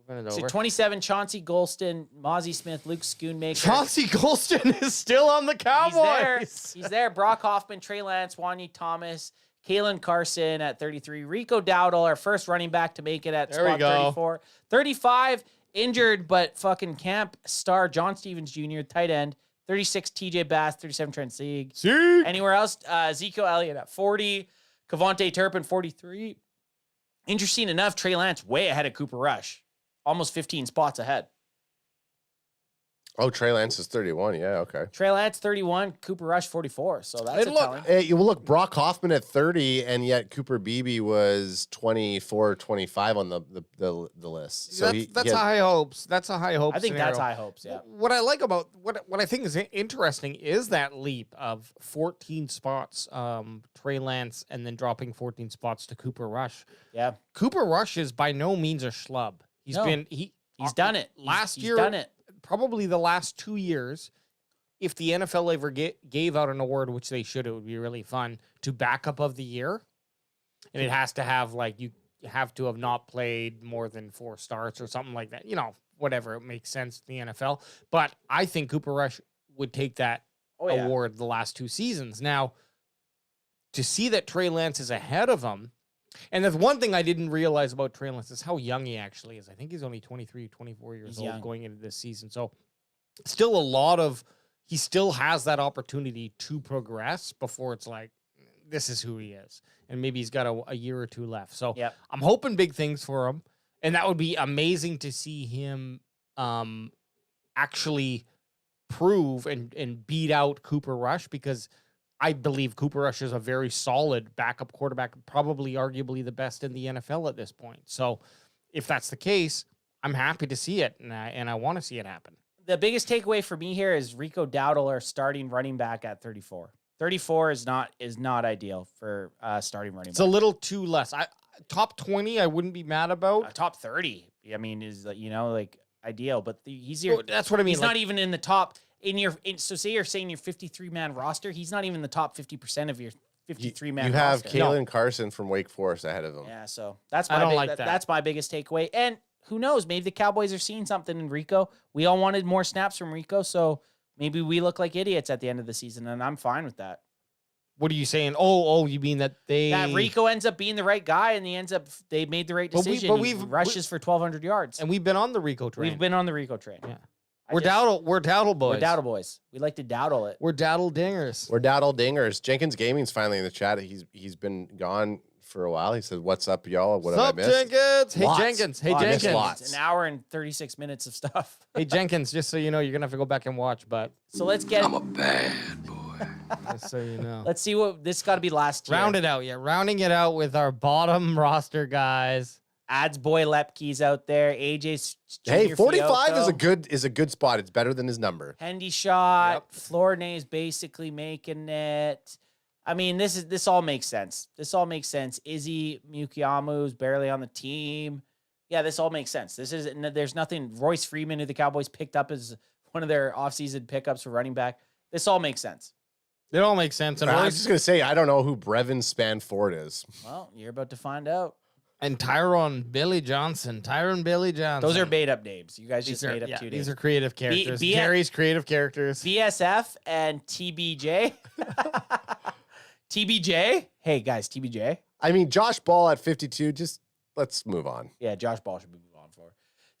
Moving it over. So 27, Chauncey Golston, Mozzie Smith, Luke Schoonmaker. Chauncey Golston is still on the Cowboys. He's there. Brock Hoffman, Trey Lance, Wanye Thomas, Kalen Carson at 33. Rico Dowdle, our first running back to make it at spot 34. 35, injured but fucking camp star John Stevens Jr., tight end. 36, TJ Bass. 37, Trent Sieg. Anywhere else? Ezekiel Elliott at 40. Kavonte Turpin, 43. Interesting enough, Trey Lance way ahead of Cooper Rush. Almost 15 spots ahead. Oh, Trey Lance is 31. Yeah, okay. Trey Lance 31, Cooper Rush 44. So that's telling. Look, Brock Hoffman at 30, and yet Cooper Beebe was 24, 25 on the list. So that's a high hopes. That's a high hopes. I think scenario. that's high hopes. Yeah. What I like about what I think is interesting is that leap of 14 spots, Trey Lance, and then dropping 14 spots to Cooper Rush. Yeah. Cooper Rush is by no means a schlub. He's done it. Last year, he's done it. Probably the last 2 years, if the NFL ever gave out an award, which they should, it would be really fun, to backup of the year. And it has to have, you have to have not played more than 4 starts or something like that. Whatever, it makes sense in the NFL. But I think Cooper Rush would take that award the last 2 seasons. Now, to see that Trey Lance is ahead of him, and there's one thing I didn't realize about Trey Lance is how young he actually is. I think he's only 23, 24 years old going into this season. So still he still has that opportunity to progress before it's like, this is who he is. And maybe he's got a year or 2 left. So I'm hoping big things for him. And that would be amazing to see him actually prove and beat out Cooper Rush, because I believe Cooper Rush is a very solid backup quarterback, probably arguably the best in the NFL at this point. So if that's the case, I'm happy to see it, and I want to see it happen. The biggest takeaway for me here is Rico Dowdle, our starting running back at 34. 34 is not ideal for starting running back. It's a little too less. Top 20, I wouldn't be mad about. Top 30, I mean, is ideal, but he's here. Well, that's what I mean. He's not even in the top. So say you're saying your 53-man roster, he's not even the top 50% of your 53-man You have roster. Kalen Carson from Wake Forest ahead of him. Yeah, so that's I my don't like that. that's my biggest takeaway. And who knows? Maybe the Cowboys are seeing something in Rico. We all wanted more snaps from Rico, so maybe we look like idiots at the end of the season, and I'm fine with that. What are you saying? Oh, you mean that That Rico ends up being the right guy, and they made the right decision. but He rushes for 1,200 yards, and we've been on the Rico train. we've been on the Rico train. Yeah. I We're just- Dowdle boys. We're Dowdle boys. We like to dowdle it. We're Dowdle dingers. We're Daddle Dingers. Jenkins Gaming's finally in the chat. He's been gone for a while. He said, "What's up, y'all? What What's have up, I missed?" Jenkins? Hey, Lots. Jenkins. Hey, Oh, I missed Jenkins. lots. It's an hour and 36 minutes of stuff. Hey, Jenkins, just so you know, you're going to have to go back and watch, but So let's get. just so you know. Let's see what this got to be last year. Round it out, yeah. Rounding it out with our bottom roster guys. Ads boy Lepke's out there. AJ's. Hey, Junior 45 Fiocco. is a good spot. It's better than his number. Hendy shot. Yep. Flournay's basically making it. I mean, this all makes sense. This all makes sense. Izzy Mukiamu's barely on the team. Yeah, this all makes sense. There's nothing. Royce Freeman, who the Cowboys picked up as one of their offseason pickups for running back. This all makes sense. It all makes sense. And I was just gonna say, I don't know who Brevin Spanford is. Well, you're about to find out. Tyron Billy Johnson. Those are made up names. You guys just These are, made up yeah, two these names. are creative characters. B- Gary's creative characters. BSF and TBJ. TBJ. Hey guys, TBJ. I mean, Josh Ball at 52. Just let's move on. Yeah, Josh Ball should be moved on for.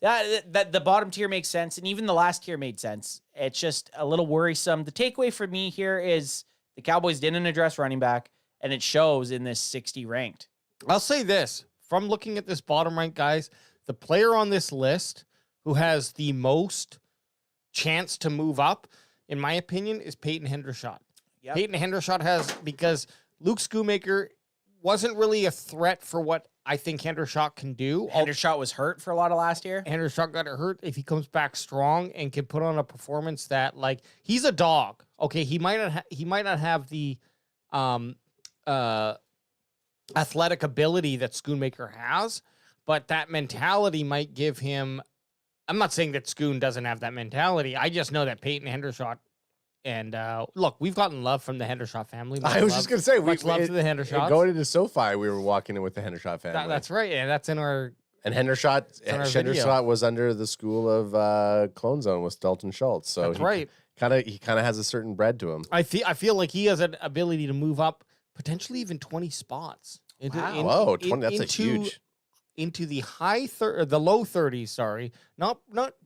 That the bottom tier makes sense, and even the last tier made sense. It's just a little worrisome. The takeaway for me here is the Cowboys didn't address running back, and it shows in this 60 ranked. I'll say this. From looking at this bottom rank, guys, the player on this list who has the most chance to move up, in my opinion, is Peyton Hendershot. Yep. Peyton Hendershot has, because Luke Schoonmaker wasn't really a threat for what I think Hendershot can do. Hendershot was hurt for a lot of last year. Hendershot got hurt. If he comes back strong and can put on a performance that, like, he's a dog. Okay, he might not have the athletic ability that Schoonmaker has, but that mentality might give him. I'm not saying that Schoon doesn't have that mentality. I just know that Peyton Hendershot. And look, we've gotten love from the Hendershot family. I was just gonna say, much love to the Hendershots. Going into SoFi, we were walking in with the Hendershot family. That's right. Yeah, that's in our. And Hendershot was under the school of Clone Zone with Dalton Schultz. So That's right. He kind of has a certain bread to him. I feel like he has an ability to move up potentially even 20 spots. Whoa, 20, that's a huge. Into the the low 30s. Sorry, not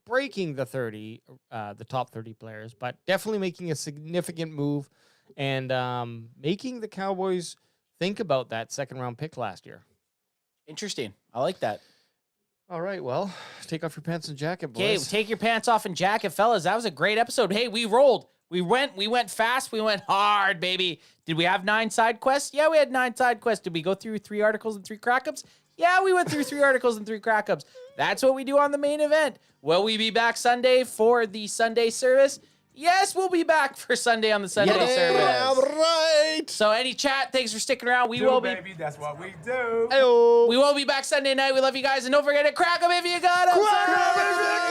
breaking the 30, the top 30 players, but definitely making a significant move and making the Cowboys think about that second round pick last year. Interesting. I like that. All right, well, take off your pants and jacket, boys. Okay, take your pants off and jacket, fellas. That was a great episode. Hey, we rolled. We went fast. We went hard, baby. Did we have 9 side quests? Yeah, we had 9 side quests. Did we go through 3 articles and 3 crack-ups? Yeah, we went through 3 articles and 3 crack-ups. That's what we do on the main event. Will we be back Sunday for the Sunday service? Yes, we'll be back for Sunday on the Sunday service. Right. So any chat, thanks for sticking around. We will be Baby, that's what we do. we will be back Sunday night. We love you guys, and don't forget to crack them if you got them.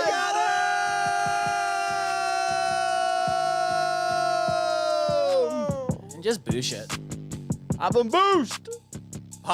And just boosh it. I've been boosted.